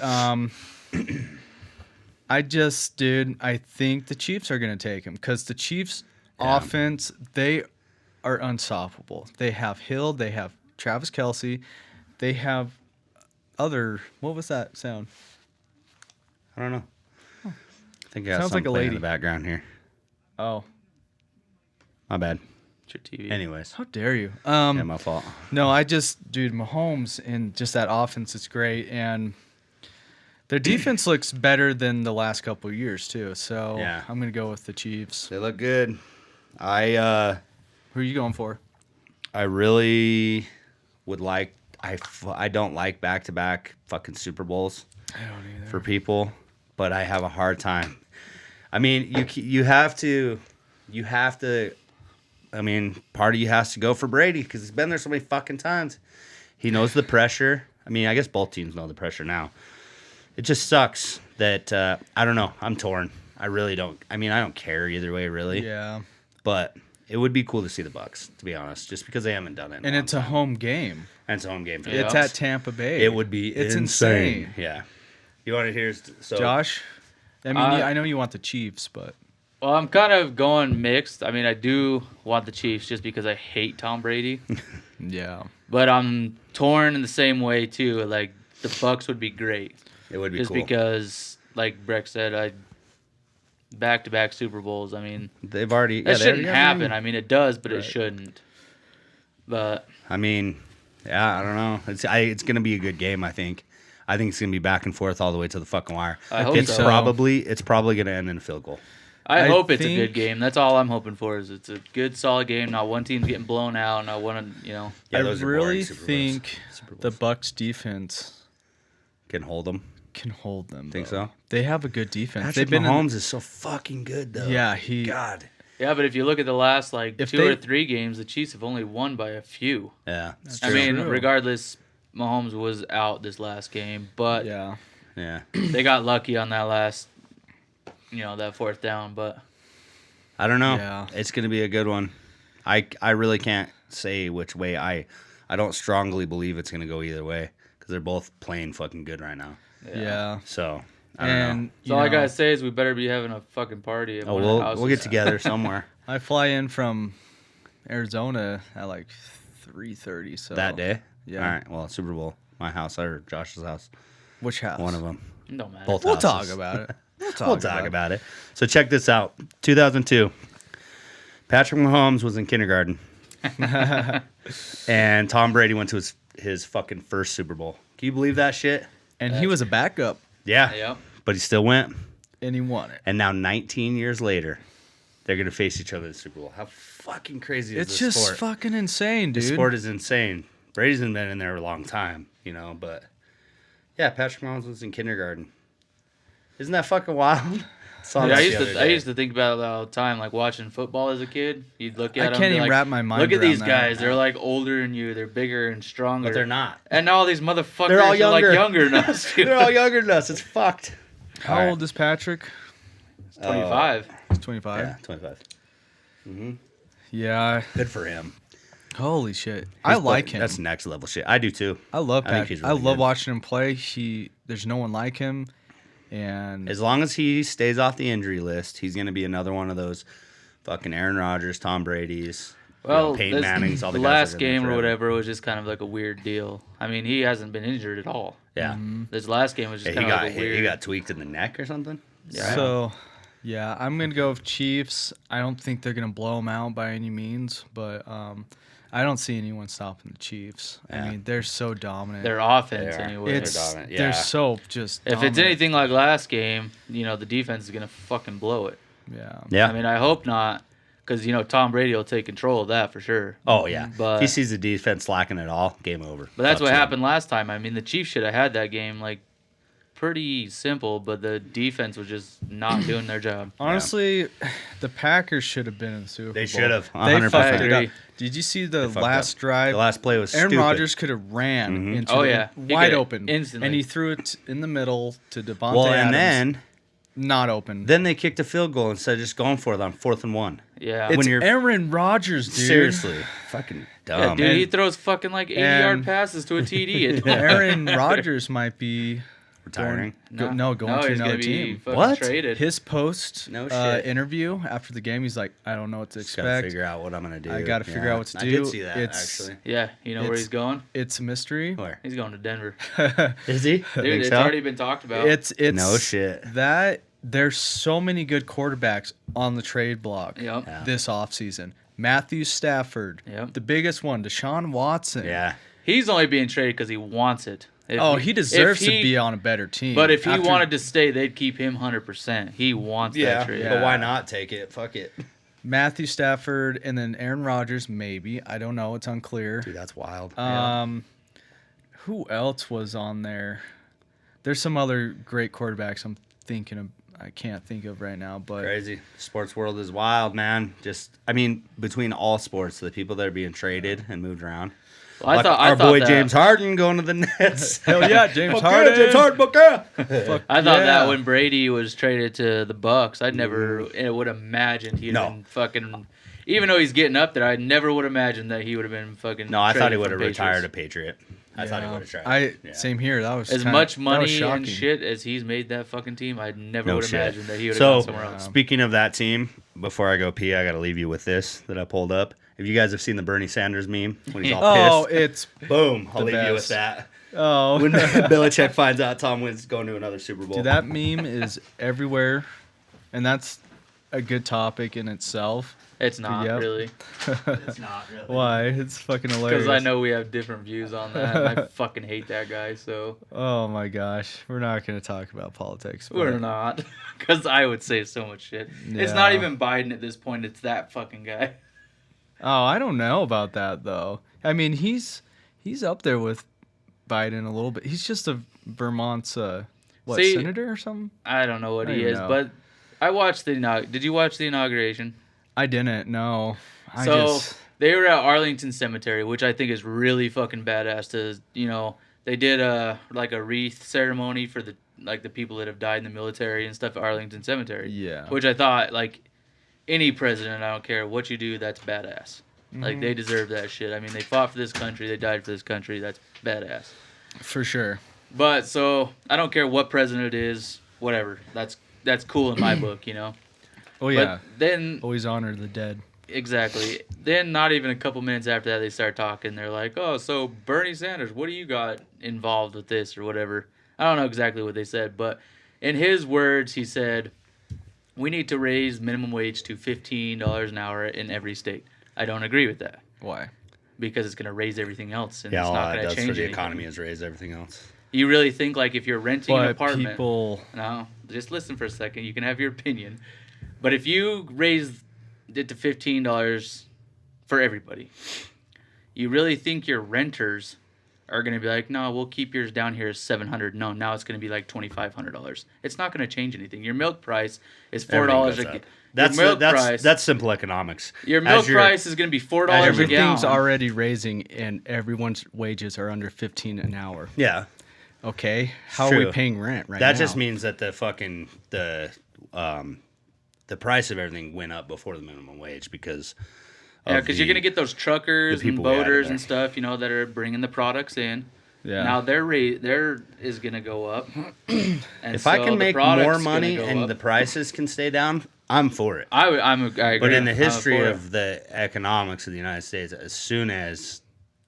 I think the Chiefs are gonna take him because the Chiefs' offense, they are unstoppable. They have Hill, they have Travis Kelce, they have other. What was that sound? I don't know. I think I got Sounds something like a playing in lady. the background here. Oh, My bad. It's your TV. Anyways. how dare you? Yeah, my fault. No, dude, Mahomes and just that offense is great, and their defense looks better than the last couple of years too. So Yeah. I'm gonna go with the Chiefs. They look good. I Who are you going for? really would like. I don't like back-to-back fucking Super Bowls I don't either. for people, but I have a hard time. I mean, you have to. I mean, part of you has to go for Brady because he's been there so many fucking times. He knows the pressure. I mean, I guess both teams know the pressure now. It just sucks that I don't know. I'm torn. I really don't. I mean, I don't care either way, really. Yeah, But it would be cool to see the Bucks, to be honest, just because they haven't done it. in and long it's a time. home game. And it's a home game for the Yeah. It's Bucks. at Tampa Bay. It would be It's insane. Yeah. You want to hear? So Josh, I mean, I know you want the Chiefs, but Well, I'm kind of going mixed. I mean, I do want the Chiefs just because I hate Tom Brady. yeah, But I'm torn in the same way, too. Like, the Bucks would be great. it would be Just cool. because, like Breck said, back-to-back Super Bowls, I mean, They've already. that they shouldn't already happen. I mean, it does, but Right. it shouldn't. But I mean, yeah, I don't know. It's gonna be a good game. I think it's gonna be back and forth all the way to the fucking wire. I hope it's so. probably gonna end in a field goal. I hope it's a think- good game. That's all I'm hoping for. Is it's a good, solid game. Not one team's getting blown out. Not one, Yeah, I those are boring really Super Bowls. think Super the Bowls. Bucks defense Can hold them. can hold them. Think though. so? They have a good defense. Patrick They've been Mahomes is so fucking good, though. Yeah, he- God. Yeah, but if you look at the last like If 2 they- or 3 games, the Chiefs have only won by a few. Yeah. That's I true. mean, True. regardless, Mahomes was out this last game, but yeah. Yeah. they got lucky on that last, that 4th down. But I don't know. Yeah. It's going to be a good one. I really can't say which way. I don't strongly believe it's going to go either way because they're both playing fucking good right now. Yeah. So, I don't know. And so all I gotta say is we better be having a fucking party. At Oh, one of the we'll get houses. together somewhere I fly in from Arizona at like 3:30. So that day. Yeah. All right. Well, Super Bowl. My house or Josh's house. Which house? One of them. Don't matter. Both We'll houses. talk about it. We'll talk, We'll talk about it. So check this out. 2002. Patrick Mahomes was in kindergarten. And Tom Brady went to his fucking first Super Bowl. Can you believe that shit? And he was a backup, Yeah. Yep. But he still went. and he won it. And now 19 years later, they're going to face each other in the Super Bowl. How fucking crazy is It's this just sport? fucking insane, dude. This sport is insane. Brady's been in there a long time, but yeah, Patrick Mahomes was in kindergarten. Isn't that fucking wild? Saw Yeah, that the other I day. used to think about it all the time, like watching football as a kid. You'd look at I them, can't and be even like, wrap my mind Look at around these that. guys. They're like older than you. They're bigger and stronger. But they're not. And now all these motherfuckers They're all are like younger. younger than us. Dude. They're all younger than us. It's fucked. How All right. old is Patrick? 25. He's 25. Yeah, 25. Yeah. Good for him. Holy shit. I like him. That's next level shit. I do too. I love I think Patrick. he's I really love good. watching him play. There's no one like him, and As long as he stays off the injury list, he's going to be another one of those fucking Aaron Rodgers, Tom Brady's, Well, Peyton Manning's, all the the guys last that have been game or forever. whatever was just kind of like a weird deal. I mean, he hasn't been injured at all. Yeah. This last game was just Yeah, kind of like a weird. he got tweaked in the neck or something. Yeah. so yeah, I'm gonna go with Chiefs. I don't think they're gonna blow them out by any means, but I don't see anyone stopping the Chiefs. Yeah. I mean, they're so dominant. Their offense, They are. anyway. it's dominant, yeah. they're so just. If it's dominant. anything like last game, the defense is gonna fucking blow it. yeah. Yeah. I mean, I hope not, because Tom Brady will take control of that for sure. Oh yeah. But- if he sees the defense slacking at all, game over. But that's Fuck what him. happened last time. I mean, the Chiefs should have had that game like pretty simple, but the defense was just not doing their job. Honestly, the Packers should have been in the Super Bowl. They should have. They 100%. fucked I it up. agree. Did you see the fucked last up. drive? The last play was Aaron stupid. Rodgers could have ran into Oh, the yeah. He wide could open instantly. and he threw it in the middle to Devontae Well, Adams. and then Not open. they kicked a field goal instead of just going for it on 4th and 1. Yeah. it's when you're- Aaron Rodgers, dude. Seriously, fucking Yeah, dumb. dude, he And- throws fucking like 80-yard and- passes to a TD. Aaron Rodgers might be Retiring. going to he's another gonna be team. fucking What? traded. His post No shit. interview after the game, he's like, I don't know what to Just gotta expect. figure out what I'm gonna do. I gotta figure out what to I do. did see that It's- actually. Yeah, you know where It's- he's going? It's a mystery. Where He's going to Denver. is he? Dude, Think it's so? already been talked about. It's No shit. That there's so many good quarterbacks on the trade block Yep. Yeah. this offseason. Matthew Stafford, Yep. the biggest one, Deshaun Watson. Yeah. He's only being traded because he wants it. If He if deserves to he- be on a better team. But if he After- wanted to stay, they'd keep him 100%. He wants that trade. yeah. But why not take it? Fuck it. Matthew Stafford and then Aaron Rodgers, maybe. I don't know. It's unclear. Dude, that's wild. Who else was on there? There's some other great quarterbacks I'm thinking of. I can't think of right now, but Crazy. Sports world is wild, man. Between all sports, the people that are being traded and moved around. Well, I Like thought our boy that, James Harden going to the Nets. hell yeah, James Fuck Harden. yeah, James Harden, fuck yeah. Fuck I thought yeah. that when Brady was traded to the Bucks, I never would have imagined he'd No. been fucking. Even though he's getting up there, I never would imagine that he would have been fucking. No, I thought he traded would from have retired a Patriots. Patriot. I thought he would have tried. Yeah. Same here. That was As kinda- much that was money shocking. and shit as he's made that fucking team, I never No would have shit. imagined that he would have So, gone somewhere else. speaking of that team, before I go pee, I got to leave you with this that I pulled up. If you guys have seen the Bernie Sanders meme when he's all Oh, pissed, it's boom, I'll the leave you with best. that. oh. When Belichick finds out Tom Wynn's going to another Super Bowl. Dude, that meme is everywhere, and that's a good topic in itself. It's not Yep. really. It's not really. Why? It's fucking hilarious. Because I know we have different views on that. And I fucking hate that guy, so Oh my gosh, we're not gonna talk about politics. we're but- not. Because I would say so much shit. It's not Yeah. even Biden at this point. It's that fucking guy. Oh, I don't know about that though. I mean, he's up there with Biden a little bit. He's just a Vermont's See, senator or something. I don't know what I he don't is, know. but I watched the Did you watch the inauguration? I didn't know. So they were at Arlington Cemetery, which I think is really fucking badass. They did a wreath ceremony for the people that have died in the military and stuff at Arlington Cemetery. Yeah. Which I thought, like, any president, I don't care what you do, that's badass. Like, they deserve that shit. I mean, they fought for this country, they died for this country. That's badass. For sure. But so I don't care what president it is, whatever. That's cool in my book, you know. Oh yeah. But then Always honor the dead. exactly. Then not even a couple minutes after that, they start talking. They're like, "Oh, so Bernie Sanders, what do you got involved with this or whatever?" I don't know exactly what they said, but in his words, he said, "We need to raise minimum wage to $15 an hour in every state." I don't agree with that Why? because it's going to raise everything else, and Yeah, it's all not that going to does change for the anything. economy is raise everything else. You really think like if you're renting an But apartment? people. No, just listen for a second. You can have your opinion. But if you raise it to $15 for everybody, you really think your renters are going to be like, no, we'll keep yours down here as $700. No, now it's going to be like $2,500. It's not going to change anything. Your milk price is $4 Everything a goes up. gallon. That's simple economics. Your As milk your- price is going to be $4 a Everything's gallon. already raising, and everyone's wages are under 15 an hour. Yeah, Okay, how are we true. paying rent right now? that just means that the price of everything went up before the minimum wage because. Yeah, because you're going to get those truckers the and people we added boaters there. and stuff, that are bringing the products in. Yeah. Now their is going to go up. And If I so can the make product's more gonna money go and up. the prices can stay down, I'm for it. I agree. But in the I'm history for it. of the economics of the United States, as soon as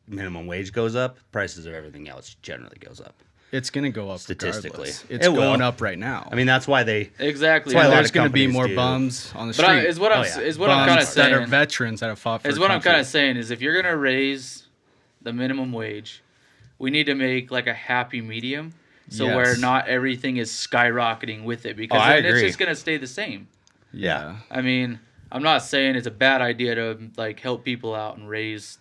minimum wage goes up, prices of everything else generally goes up. It's going to go up Statistically. regardless. It's It will. going up right now. I mean, that's why they. Exactly. That's why a lot there's of going to be companies more do. bums on the But street. is what I'm Oh, yeah. is what I'm kind of Bums that are saying. veterans that have fought for Is the what I'm country. kind of saying is if you're gonna raise the minimum wage, we need to make like a happy medium, so Yes. where not everything is skyrocketing with it because I then it's agree. just gonna stay the same. Yeah. I mean, I'm not saying it's a bad idea to like help people out and raise,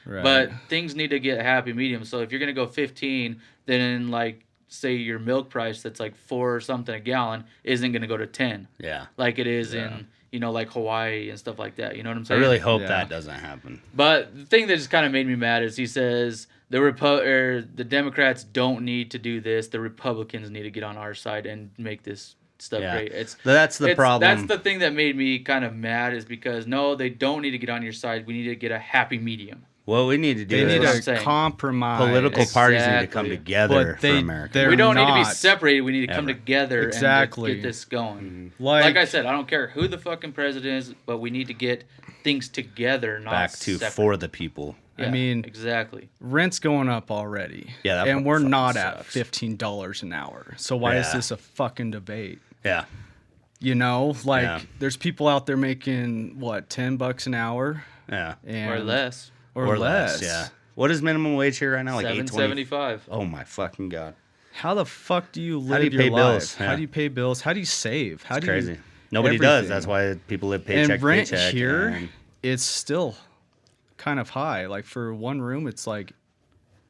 Right. but things need to get a happy medium. So if you're gonna go 15, then like say your milk price that's like 4 or something a gallon isn't gonna go to 10 Yeah. like it is in like Hawaii and stuff like that. You know what I'm I saying? really hope Yeah. that doesn't happen. But the thing that just kind of made me mad is he says the Democrats don't need to do this. The Republicans need to get on our side and make this stuff Yeah. great. That's the problem. That's the thing that made me kind of mad is because no, they don't need to get on your side. We need to get a happy medium. What we need to do they need what I'm is saying. to compromise. political parties need to Exactly. come together But they- for America. they're We don't need to be not. separated. We need to come Ever. together Exactly. and get this going. Like Like I said, I don't care who the fucking president is, but we need to get things together, not Back to separate. for the people. Yeah, mean- exactly. rent's going up already. Yeah, that and we're fucking not at sucks. $15 an hour. So why is Yeah. this a fucking debate? Yeah. You know, like Yeah. there's people out there making what, $10 an hour Yeah. and Or less. or less. Yeah. What is minimum wage here right now? Like $8.20. $7.75. Oh my fucking god. How the fuck do you live How do you your pay life? bills? How Yeah. do you pay bills? How do you save? How It's do crazy. you Nobody does. everything. That's why people live paycheck and rent to paycheck. here and- it's still kind of high. Like for one room it's like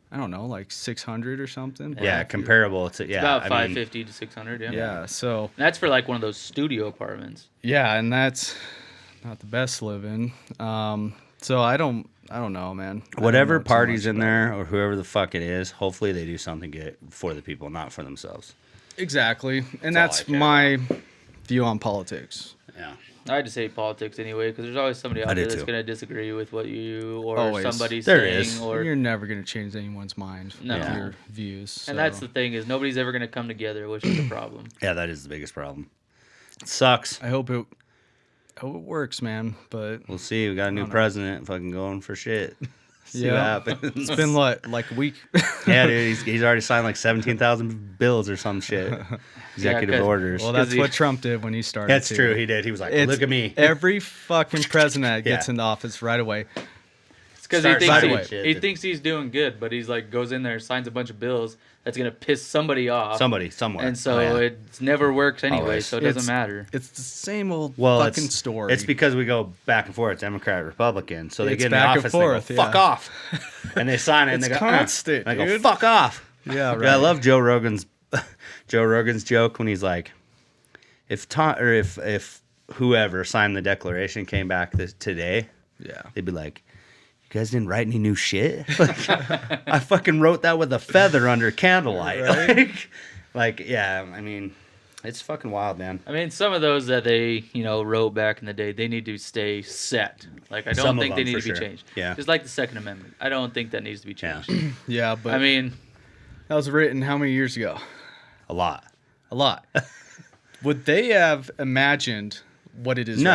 I don't know, like 600 or something. yeah, comparable to About I mean, 550 to 600, yeah. Yeah, so And that's for like one of those studio apartments. yeah, and that's not the best living. So I don't know, man. I don't whatever know too party's much in about there or whoever the fuck it is, hopefully they do something good for the people, not for themselves. it. Exactly, and That's all that's I care my view on politics. Yeah. I just hate politics anyway because there's always somebody I out do there that's too. going to disagree with what you or Always. somebody There saying. is. Or, You're never gonna change anyone's mind No. with Yeah. your views. So. and that's the thing is nobody's ever going to come together, which is the problem. Yeah, that is the biggest problem. It sucks. I hope it works, man. But We'll see. We got a new don't know. president fucking going for shit. See what happens. It's been like a week. Yeah, dude, he's already signed like 17,000 bills or some shit. Executive 'cause- orders. Well, that's he- what Trump did when he started. That's too. true. He did. He was like, It's look at me. Every fucking president that gets Yeah. into office right away. It's because Start he signing thinks shit he that- thinks he's doing good, but he's like goes in there, signs a bunch of bills that's gonna piss somebody off, Somebody, somewhere. and so Oh, yeah. it's never works anyway. Always. So it doesn't It's- matter. It's the same old Well, fucking story. It's because we go back and forth, Democrat, Republican. So they It's get in the back and office forth, and they go, fuck yeah. off. And they sign it and It's they go, constant, and they go, dude. fuck off. Yeah, Dude, right. I love Joe Rogan's joke when he's like, if whoever signed the Declaration came back today, Yeah. they'd be like, you guys didn't write any new shit? Like, I fucking wrote that with a feather under candlelight. Right? Like, yeah, I mean, it's fucking wild, man. I mean, some of those that they wrote back in the day, they need to stay set. Like I don't Some of think they them, need for to be sure. changed. Yeah. Just like the Second Amendment, I don't think that needs to be Yeah. changed. Yeah, but I mean, that was written how many years ago? A lot. A lot. Would they have imagined what it is No.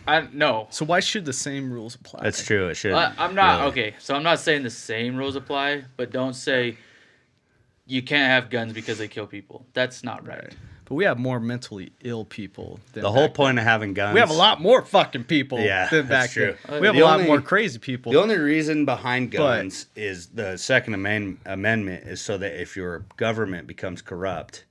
right now? no. So why should the same rules apply? That's true. It should. I'm not really. okay. So I'm not saying the same rules apply, but don't say you can't have guns because they kill people. That's not right. But we have more mentally ill people than The whole back point of having guns. then. We have a lot more fucking people Yeah, than back that's true. then. We have The a lot only- more crazy people. The only reason behind But- guns is the Second Amendment is so that if your government becomes corrupt,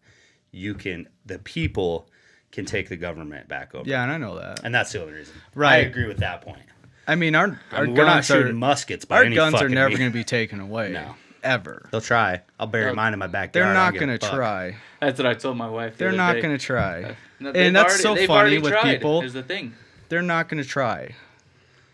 the people can take the government back over. Yeah, and I know that. And that's the only reason. Right. I agree with that point. I mean, our I mean, we're not guns shooting are muskets by our any guns are fucking never means. going to be taken away. No. Ever. They'll try. I'll bury They'll- mine in my backyard. They're I not don't give going a to fuck. try. That's what I told my wife. They're not going to try. No, And that's so they've funny already with tried, people. Is the thing. They're not going to try. Well,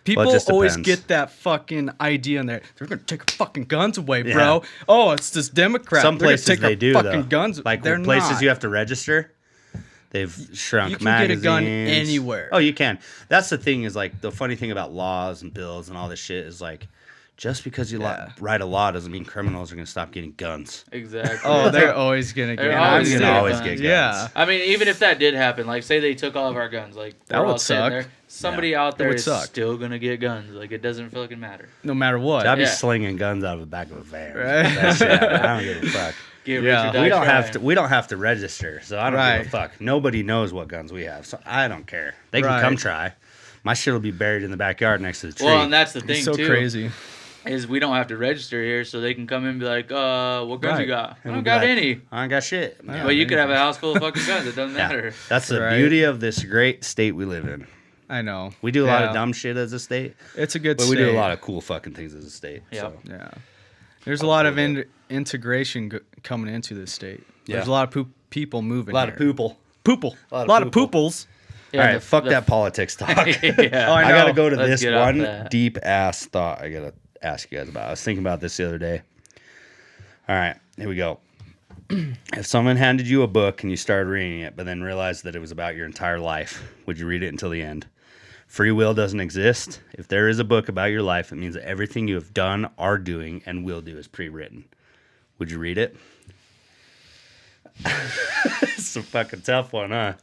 People it just always depends. get that fucking idea in there. They're going to take our fucking guns away, Yeah. bro. Oh, it's this Democrat. Some They're gonna places take they our do fucking though. guns. Like They're places not. you have to register. They've shrunk You can magazines. get a gun anywhere. Oh, you can. That's the thing is like the funny thing about laws and bills and all this shit is like just because you Yeah. write a law doesn't mean criminals are going to stop getting guns. Exactly. Oh, they're always going to They're get always They're gonna gonna always guns. get guns. Yeah. I mean, even if that did happen, like say they took all of our guns, like That we're would all sitting suck. there, somebody out there would is suck. still gonna get guns. Like it doesn't fucking matter. No matter what. I'd be Yeah. slinging guns out of the back of a van. Right. That's it. I don't give a fuck. Get Yeah. rich or die We don't have trying. to. We don't have to register, so I don't Right. give a fuck. Nobody knows what guns we have, so I don't care. They can Right. come try. My shit will be buried in the backyard next to the tree. Well, and that's the thing It's so too. crazy. Is we don't have to register here, so they can come in and be like, what guns Right. you got? I And don't we'll be got like, any. I don't got shit. Yeah. But you could have a house full of fucking guns. It doesn't Yeah. matter. That's the Right. beauty of this great state we live in. I know. We do a lot Yeah. of dumb shit as a state, It's a good but we do a state. lot of cool fucking things as a state. Yep. So. Yeah. There's a lot of integration coming into this state. There's Yeah. a lot of people moving A lot of here. poople. Poople. A A lot lot of of poople. pooples. Yeah, All right, the- fuck the- that politics talk. yeah. Oh, I I gotta know. go to Let's this get off one that. deep ass thought I gotta ask you guys about. I was thinking about this the other day. All right, here we go. If someone handed you a book and you started reading it, but then realized that it was about your entire life, would you read it until the end? Free will doesn't exist. If there is a book about your life, it means that everything you have done, are doing, and will do is pre-written. Would you read it? It's a fucking tough one, huh?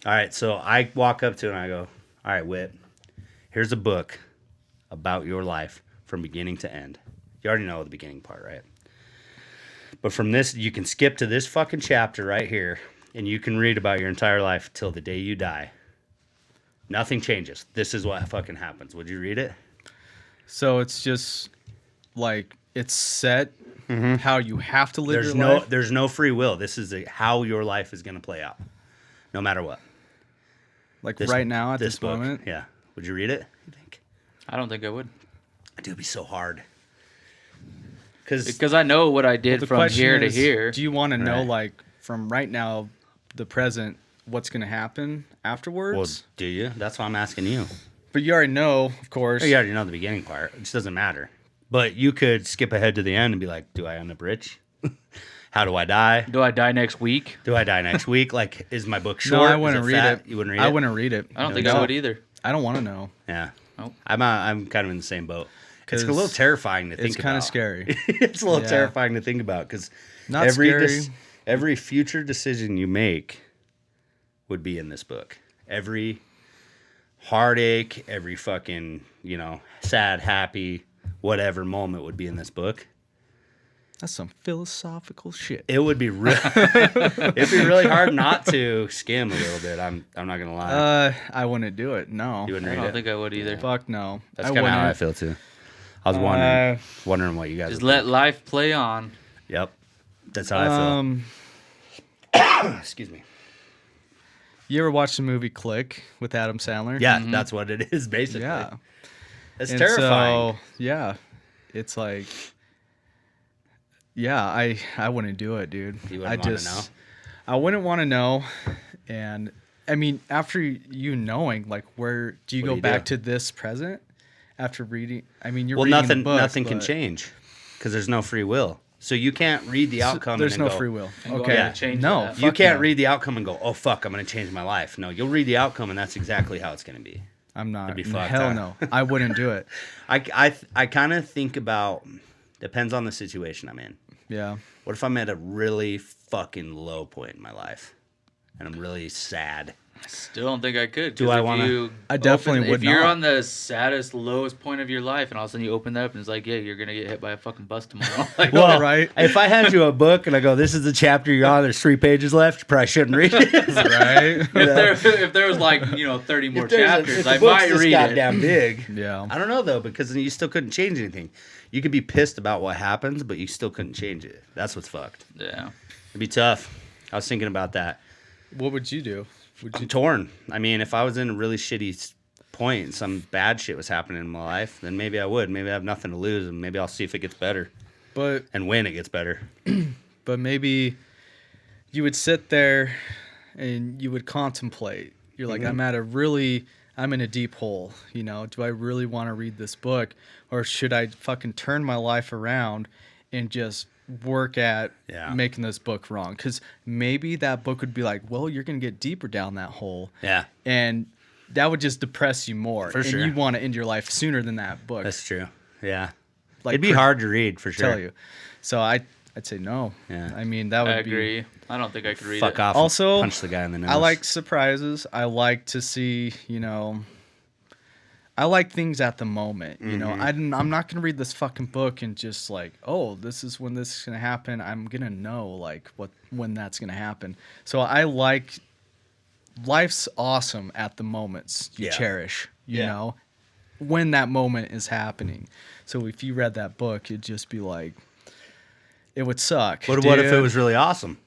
All right, so I walk up to it and I go, all right, Whit, here's a book about your life from beginning to end. You already know the beginning part, right? But from this, you can skip to this fucking chapter right here, and you can read about your entire life till the day you die. Nothing changes. This is what fucking happens. Would you read it? So it's just like it's set how you have to live There's your no, life. there's no free will. This is how your life is going to play out, no matter what. Like This- right now at this book, moment. yeah. Would you read it? You think? I don't think I would. Dude, it'd be so hard. Because Because I know what I did The from question here to is, here. do you want to know Right. like from right now, the present, what's going to happen afterwards? well, do you? That's why I'm asking you. But you already know, of course. You already know the beginning part. It just doesn't matter. But you could skip ahead to the end and be like, do I end up rich? How do I die? Do I die next week? Do I die next week? Like, is my book No, short? I Is wouldn't read fat? it. You wouldn't read I it? wouldn't read it. I don't No, think you I don't. would either. I don't want to know. Yeah. Nope. I'm kind of in the same boat. It's a 'Cause little terrifying to think It's about. kind of scary. It's a little Yeah. terrifying to think about because Not every scary. every future decision you make would be in this book. Every heartache, every fucking, sad, happy, whatever moment would be in this book, That's some philosophical shit. it would be it'd be really hard not to skim a little bit. I'm not gonna lie. I wouldn't do it. No. You wouldn't I read don't it. think I would either. Fuck no. That's I kind of how I wouldn't. feel too. I was wondering what you guys. Just would let think. life play on. Yep, that's how I feel. Excuse me. You ever watch the movie Click with Adam Sandler? Yeah, that's what it is basically. Yeah. It's And terrifying. So, yeah, it's like, yeah, I wouldn't do it, dude. You I wouldn't want to know. I wouldn't want to know, and I mean, after you knowing, like, where do you What go do you back do? to this present after reading? I mean, you're Well, reading nothing the book, nothing can but change because there's no free will. So you can't read the outcome. There's and no then go, free will. And go Okay, out and change no, that. You fuck can't no. read the outcome and go, "Oh fuck, I'm gonna change my life." No, you'll read the outcome, and that's exactly how it's gonna be. I'm not. be fucked, Hell huh? no, I wouldn't do it. I kind of think about depends on the situation I'm in. Yeah. What if I'm at a really fucking low point in my life, and I'm really sad? Still don't think I could. Do 'cause I if wanna- you I definitely open, would If you're not. on the saddest, lowest point of your life, and all of a sudden you open that up and it's like, yeah, you're gonna get hit by a fucking bus tomorrow. Like, Well, right. If I hand you a book and I go, "This is the chapter you're on. There's 3 pages left," you probably shouldn't read it. Right. if there was like 30 more If there's a- chapters, if I the book's might this read it. goddamn big. Yeah. I don't know though, because then you still couldn't change anything. You could be pissed about what happens, but you still couldn't change it. That's what's fucked. Yeah. It'd be tough. I was thinking about that. What would you do? Would I'm you? torn. I mean, if I was in a really shitty point, some bad shit was happening in my life, then maybe I would. Maybe I have nothing to lose, and maybe I'll see if it gets better. But And when it gets better. but maybe you would sit there and you would contemplate. You're like, I'm in a deep hole. Do I really want to read this book, or should I fucking turn my life around and just work at Yeah. making this book wrong? Because maybe that book would be like, well, you're gonna get deeper down that hole, Yeah, and that would just depress you more. For and sure. you want to end your life sooner than that book. that's true. Yeah. Like, It'd be hard to read for sure. Tell you. So I'd say no. Yeah. I mean, that would I be. agree. I don't think I could read Fuck it. off. Also, and punch the guy in the nose. I like surprises. I like to see, I like things at the moment. I'm not gonna read this fucking book and just like, oh, this is when this is gonna happen. I'm gonna know like when that's gonna happen. So I like life's awesome at the moments you Yeah. cherish. You Yeah. know, when that moment is happening. So if you read that book, it'd just be like, it would suck. What if it dude. was really awesome?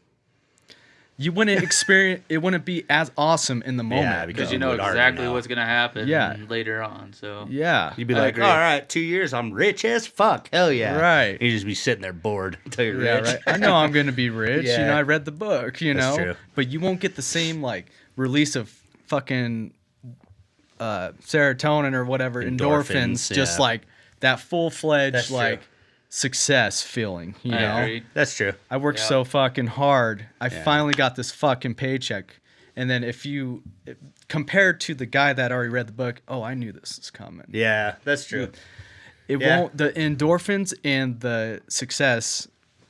You wouldn't experience. It wouldn't be as awesome in the moment. Yeah, Because though. you know would already exactly know. what's gonna happen Yeah. later on. So Yeah. You'd be I like, agree. all right, 2 years, I'm rich as fuck. Hell yeah. Right. You'd just be sitting there bored until you're Yeah, rich. right. I know I'm gonna be rich. Yeah. I read the book. That's true. But you won't get the same like release of fucking serotonin or whatever endorphins. Endorphins, Just yeah. like that full fledged That's true. like success feeling. You I know. agree. That's true. I worked Yeah. so fucking hard. I Yeah. finally got this fucking paycheck. And then compared to the guy that already read the book, oh, I knew this was coming. Yeah, that's true. It Yeah. won't. The endorphins and the success,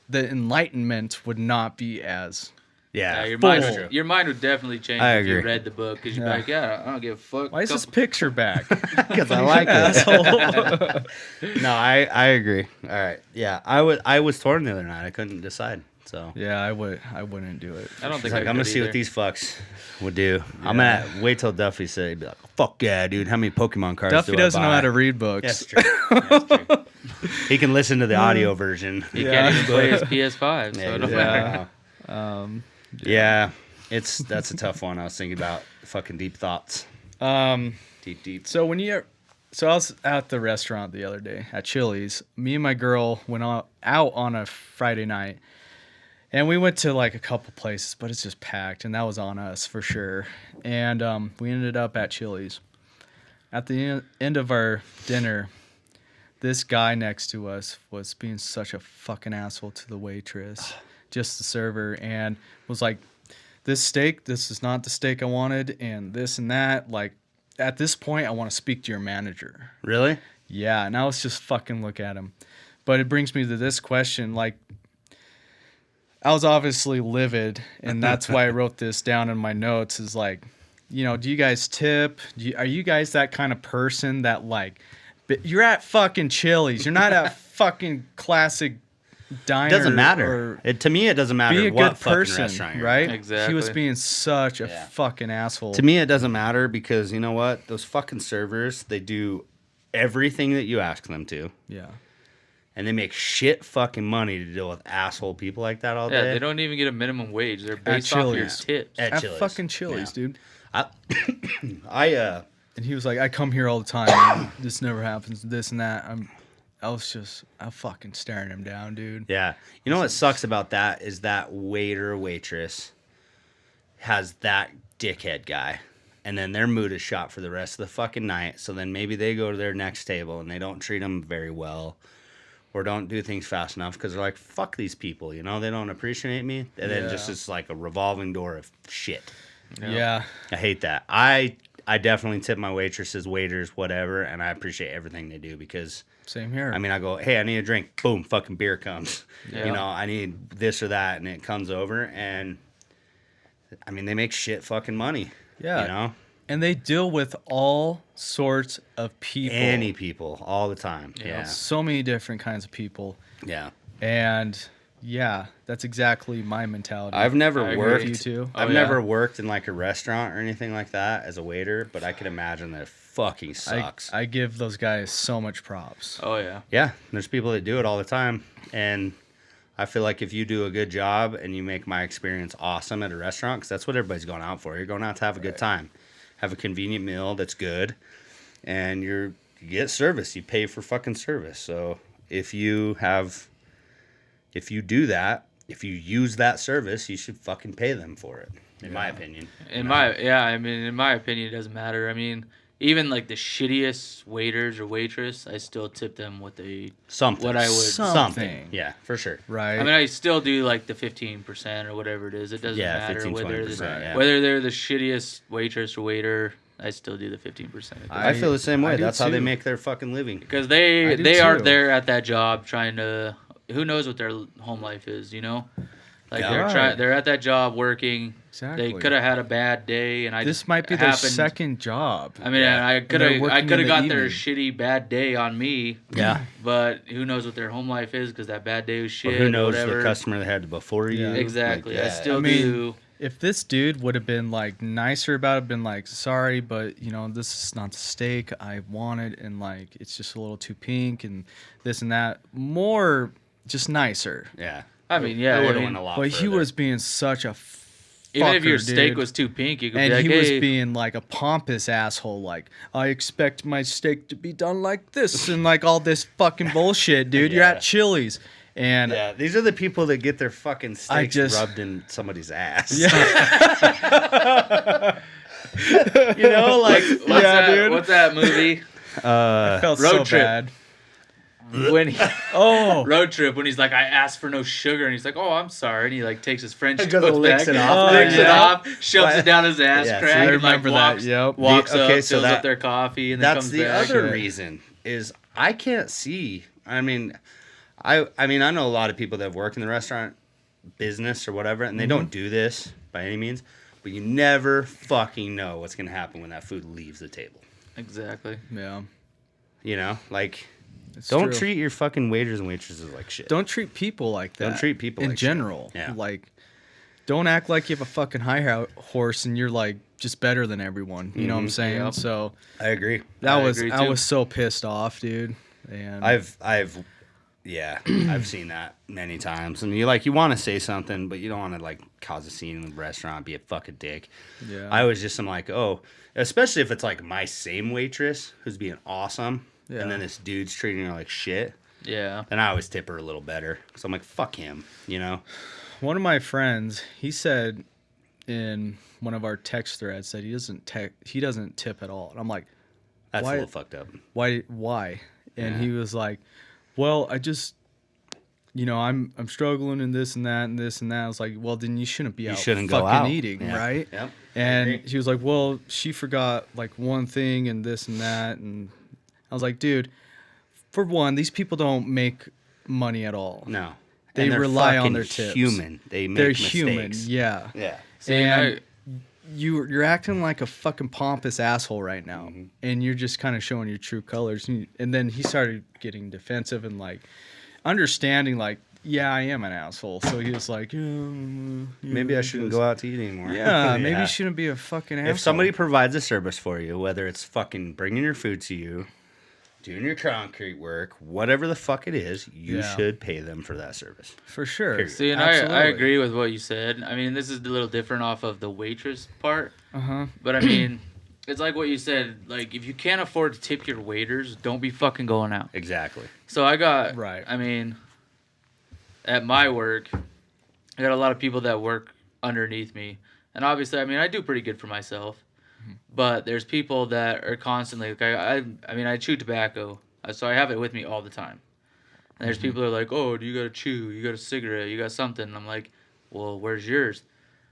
the enlightenment would not be as. Yeah, your full. your mind would definitely change I if you agree. read the book because you'd Yeah. be like, yeah, I don't give a fuck. Why is this Couple- picture back? because I like it. Asshole. No, I agree. All right. Yeah, I was torn the other night. I couldn't decide. So Yeah, I wouldn't do it. I don't He's think like, I I'm gonna could see what either. these fucks would do. I'm gonna wait till Duffy said, he'd be like, "Fuck yeah, dude! How many Pokemon cards Duffy do doesn't I know buy?" how to read books. That's true. That's true. He can listen to the audio version. He Yeah. can't even play his PS5, so Yeah, it don't yeah. matter. Yeah, that's a tough one. I was thinking about fucking deep thoughts. Deep. So I was at the restaurant the other day at Chili's. Me and my girl went out on a Friday night, and we went to like a couple places, but it's just packed, and that was on us for sure. And we ended up at Chili's. At the end of our dinner, this guy next to us was being such a fucking asshole to the waitress, just the server, and was like, this is not the steak I wanted, and this and that. Like, at this point, I want to speak to your manager. Really? Yeah, and I was just fucking look at him. But it brings me to this question, like, I was obviously livid, and that's why I wrote this down in my notes, is like, do you guys tip? Are you guys that kind of person that, like, You're at fucking Chili's. You're not at fucking classic diner. It doesn't matter. To me, it doesn't matter Be a what good fucking person, restaurant you're right? at. Exactly. He was being such a Yeah. fucking asshole. To me, it doesn't matter because you know what? Those fucking servers, they do everything that you ask them to. Yeah. And they make shit fucking money to deal with asshole people like that all day. Yeah, they don't even get a minimum wage. They're based off your Chili's. tips. At At Chili's. fucking Chili's, Yeah. dude. I And he was like, I come here all the time. And this never happens. This and that. I'm fucking staring him down, dude. yeah. You know what sucks about that is that waiter or waitress has that dickhead guy. And then their mood is shot for the rest of the fucking night. So then maybe they go to their next table and they don't treat them very well. Or don't do things fast enough because they're like, fuck these people, you know? They don't appreciate me. And then just it's like a revolving door of shit. Yeah. I hate that. I definitely tip my waitresses, waiters, whatever, and I appreciate everything they do because, Same here. I mean, I go, hey, I need a drink. Boom, fucking beer comes. Yeah. You know, I need this or that, and it comes over, and, I mean, they make shit fucking money. Yeah. You know? And they deal with all sorts of people. Any people, all the time. Yeah. Yeah. So many different kinds of people. Yeah. And yeah, that's exactly my mentality. I've never I agree. worked. You too? I've Oh, yeah. never worked in like a restaurant or anything like that as a waiter, but I can imagine that it fucking sucks. I give those guys so much props. Oh yeah. Yeah, there's people that do it all the time, and I feel like if you do a good job and you make my experience awesome at a restaurant, because that's what everybody's going out for. You're going out to have a good time, have a convenient meal that's good, and you get service. You pay for fucking service. So if you do that, if you use that service, you should fucking pay them for it. In my opinion. In my opinion, it doesn't matter. I mean, even like the shittiest waiters or waitress, I still tip them what Something. what I would. Something. Yeah, for sure. Right. I mean, I still do like the 15% or whatever it is. It doesn't Yeah, matter 15, whether 20%, yeah. whether they're the shittiest waitress or waiter. I still do the 15%. I feel the same I way. do That's how they too. make their fucking living. Because I do they are too. there at that job trying to. Who knows what their home life is? You know, like Yeah. they're Right. They're at that job working. Exactly. They could have had a bad day, and This might be their second job. I mean, Yeah. I could they're have working in the got their evening. shitty bad day on me. Yeah. But who knows what their home life is? Because that bad day was Or shit. who knows whatever. the customer that had before you. Yeah. Exactly. Like, I yeah. still I mean, do. If this dude would have been like nicer about it, been like, sorry, but you know, this is not the steak I wanted, and like it's just a little too pink and this and that. More just nicer. Yeah. I mean, yeah. It I would have mean, went a lot But he further. was being such a even if your fucker, steak dude. was too pink, you could And be like, he hey, was being like a pompous asshole, like, I expect my steak to be done like this and like all this fucking bullshit, dude. You're Yeah. at Chili's. And Yeah, these are the people that get their fucking steaks just- rubbed in somebody's ass. yeah, You know, like what's Yeah, that, dude. What's that movie? felt Road so trip. bad. when he, Oh, road trip when he's like, I asked for no sugar, and he's like, oh, I'm sorry, and he like takes his French Goes and toast licks back, it off. licks it Yeah. off, shoves it down his ass Yeah, crack, see, I and like remember walks, that. Yep. walks The- up, okay, so fills that- up their coffee, and then that's comes the back. other Yeah. reason is I can't see. I mean, I know a lot of people that have worked in the restaurant business or whatever, and they don't do this by any means, but you never fucking know what's gonna happen when that food leaves the table. Exactly. yeah. You know, like It's don't true. treat your fucking waiters and waitresses like shit. Don't treat people like that. Don't treat people in like shit. general. Yeah. Like, don't act like you have a fucking high horse and you're like just better than everyone. You know what I'm saying? Yep. So I agree. that I was agree, I too. was so pissed off, dude. And I've I've seen that many times. And you want to say something, but you don't want to like cause a scene in the restaurant, be a fucking dick. yeah. I was just, I'm like, oh, especially if it's like my same waitress who's being awesome, Yeah. and then this dude's treating her like shit. Yeah. Then I always tip her a little better. So I'm like, fuck him, you know? One of my friends, he said in one of our text threads that he doesn't tip at all. And I'm like, That's Why- a little fucked up. why? And Yeah. he was like, well, I just, you know, I'm struggling in this and that and this and that. I was like, well, then you shouldn't be You out shouldn't fucking go out. eating, Yeah. right? Yep. And agree. he was like, well, she forgot like one thing and this and that. And I was like, dude, for one, these people don't make money at all. No. They And they're rely on fucking their tips. human. They make They're mistakes. human, yeah. Yeah. See, And you're acting like a fucking pompous asshole right now, and you're just kind of showing your true colors. And then he started getting defensive and like understanding, like, yeah, I am an asshole. So he was like, Maybe I shouldn't go out to eat anymore. Yeah, maybe you shouldn't be a fucking asshole. If somebody provides a service for you, whether it's fucking bringing your food to you, doing your concrete work, whatever the fuck it is, you should pay them for that service. For sure. Period. See, and I agree with what you said. I mean, this is a little different off of the waitress part. But I mean, it's like what you said. Like, if you can't afford to tip your waiters, don't be fucking going out. Exactly. So I got, Right. I mean, at my work, I got a lot of people that work underneath me. And obviously, I mean, I do pretty good for myself. But there's people that are constantly, like, I mean, I chew tobacco. So I have it with me all the time. And there's people that are like, oh, do you got a chew? You got a cigarette? You got something? And I'm like, well, where's yours?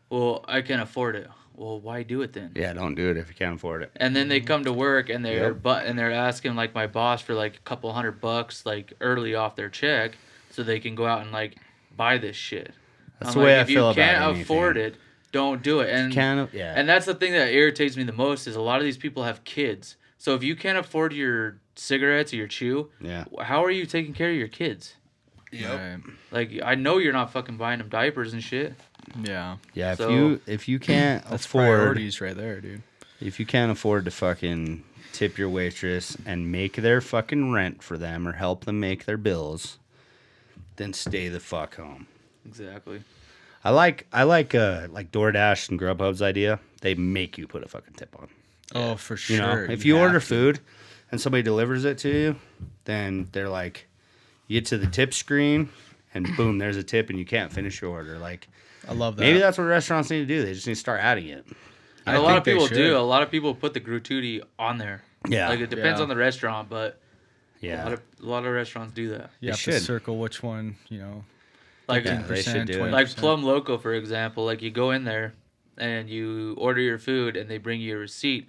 Well, I can't afford it. Well, why do it then? Yeah, don't do it if you can't afford it. And then they come to work and they're asking like my boss for like a couple $100 like early off their check so they can go out and like buy this shit. That's the way I feel about If you can't anything. afford it, don't do it. And and that's the thing that irritates me the most is a lot of these people have kids. So if you can't afford your cigarettes or your chew, how are you taking care of your kids? Yep. Right. Like, I know you're not fucking buying them diapers and shit. Yeah. Yeah, So- if you can't That's afford priorities right there, dude. if you can't afford to fucking tip your waitress and make their fucking rent for them or help them make their bills, then stay the fuck home. Exactly. I like DoorDash and Grubhub's idea. They make you put a fucking tip on. Oh, for sure. You know, if you order food and somebody delivers it to you, then they're like, you get to the tip screen and boom, there's a tip and you can't finish your order. Like, I love that. maybe that's what restaurants need to do. They just need to start adding it. And a lot of people do. A lot of people put the gratuity on there. Yeah. Like, it depends Yeah. on the restaurant, but Yeah. a lot of restaurants do that. You have to should. circle which one, you know. Like, Yeah, they should do it. like Plum Loco, for example. Like, you go in there and you order your food and they bring you a receipt,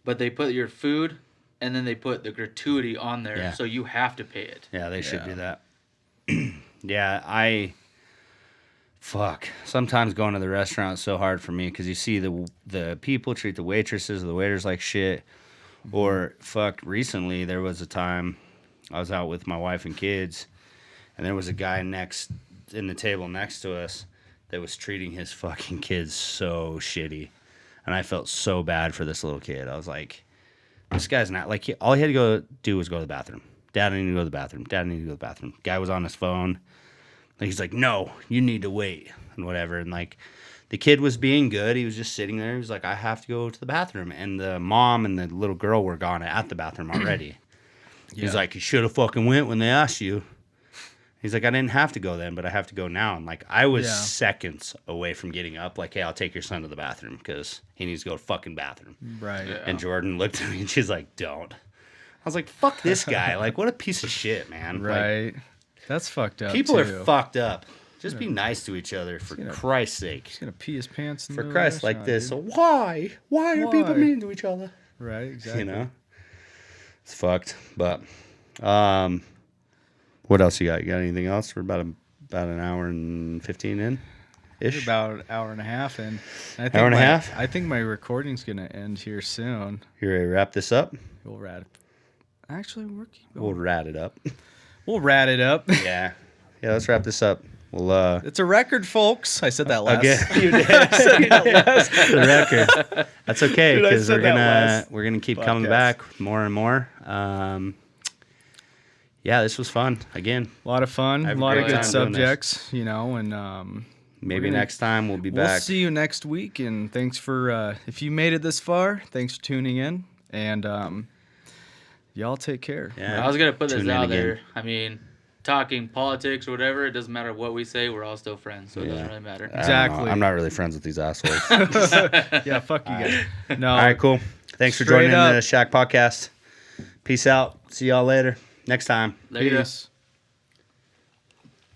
but they put your food and then they put the gratuity on there, Yeah. so you have to pay it. Yeah, they should do that. Yeah, sometimes going to the restaurant is so hard for me because you see the people treat the waitresses or the waiters like shit. Or recently there was a time I was out with my wife and kids, and there was a guy in the table next to us that was treating his fucking kids so shitty, and I felt so bad for this little kid. I was like, this guy's not like all he had to go do was go to the bathroom. Dad, I need to go to the bathroom. Dad, I need to go to the bathroom. Guy was on his phone. Like, he's like, no, you need to wait and whatever. And like, the kid was being good. He was just sitting there. He was like, I have to go to the bathroom. And the mom and the little girl were gone at the bathroom already. He's like, you should have fucking went when they asked you. He's like, I didn't have to go then, but I have to go now. And like, I was seconds away from getting up. Like, hey, I'll take your son to the bathroom because he needs to go to the fucking bathroom. Right. Yeah. And Jordan looked at me and she's like, don't. I was like, fuck this guy. Like, what a piece of shit, man. Right. That's fucked up. People too. are fucked up. Just be nice to each other, for Christ's sake. He's gonna pee his pants. In For the Christ, like restaurant, this. dude. So why are people Why? mean to each other? Right. Exactly. You know, it's fucked. But what else you got? You got anything else? We're about an hour and 15 in. We're Ish. about an hour and a half in. I think Hour and a half? I think my recording's gonna end here soon. You ready to wrap this up? We'll rat. Actually, we're keep We'll going. rat it up. We'll rat it up. Yeah. Let's wrap this up. We'll It's a record, folks. I said that last. again. You did. The record. That's okay Dude, I because said that last we're gonna keep coming podcast. back with more and more. Yeah, this was fun again. A lot of fun. I A have a lot of great good time doing this. subjects. You know, and Maybe gonna- next time we'll be we'll back. see you next week. And thanks for if you made it this far. Thanks for tuning in. And y'all take care. Yeah. I was going to put this Tune in out again. there. I mean, talking politics or whatever, it doesn't matter what we say. We're all still friends, so it doesn't really matter. I don't know. Exactly. I'm not really friends with these assholes. Yeah, fuck you guys. No. All right, cool. Thanks for Straight joining up. the Shack Podcast. Peace out. See y'all later. Next time. Later. Peace.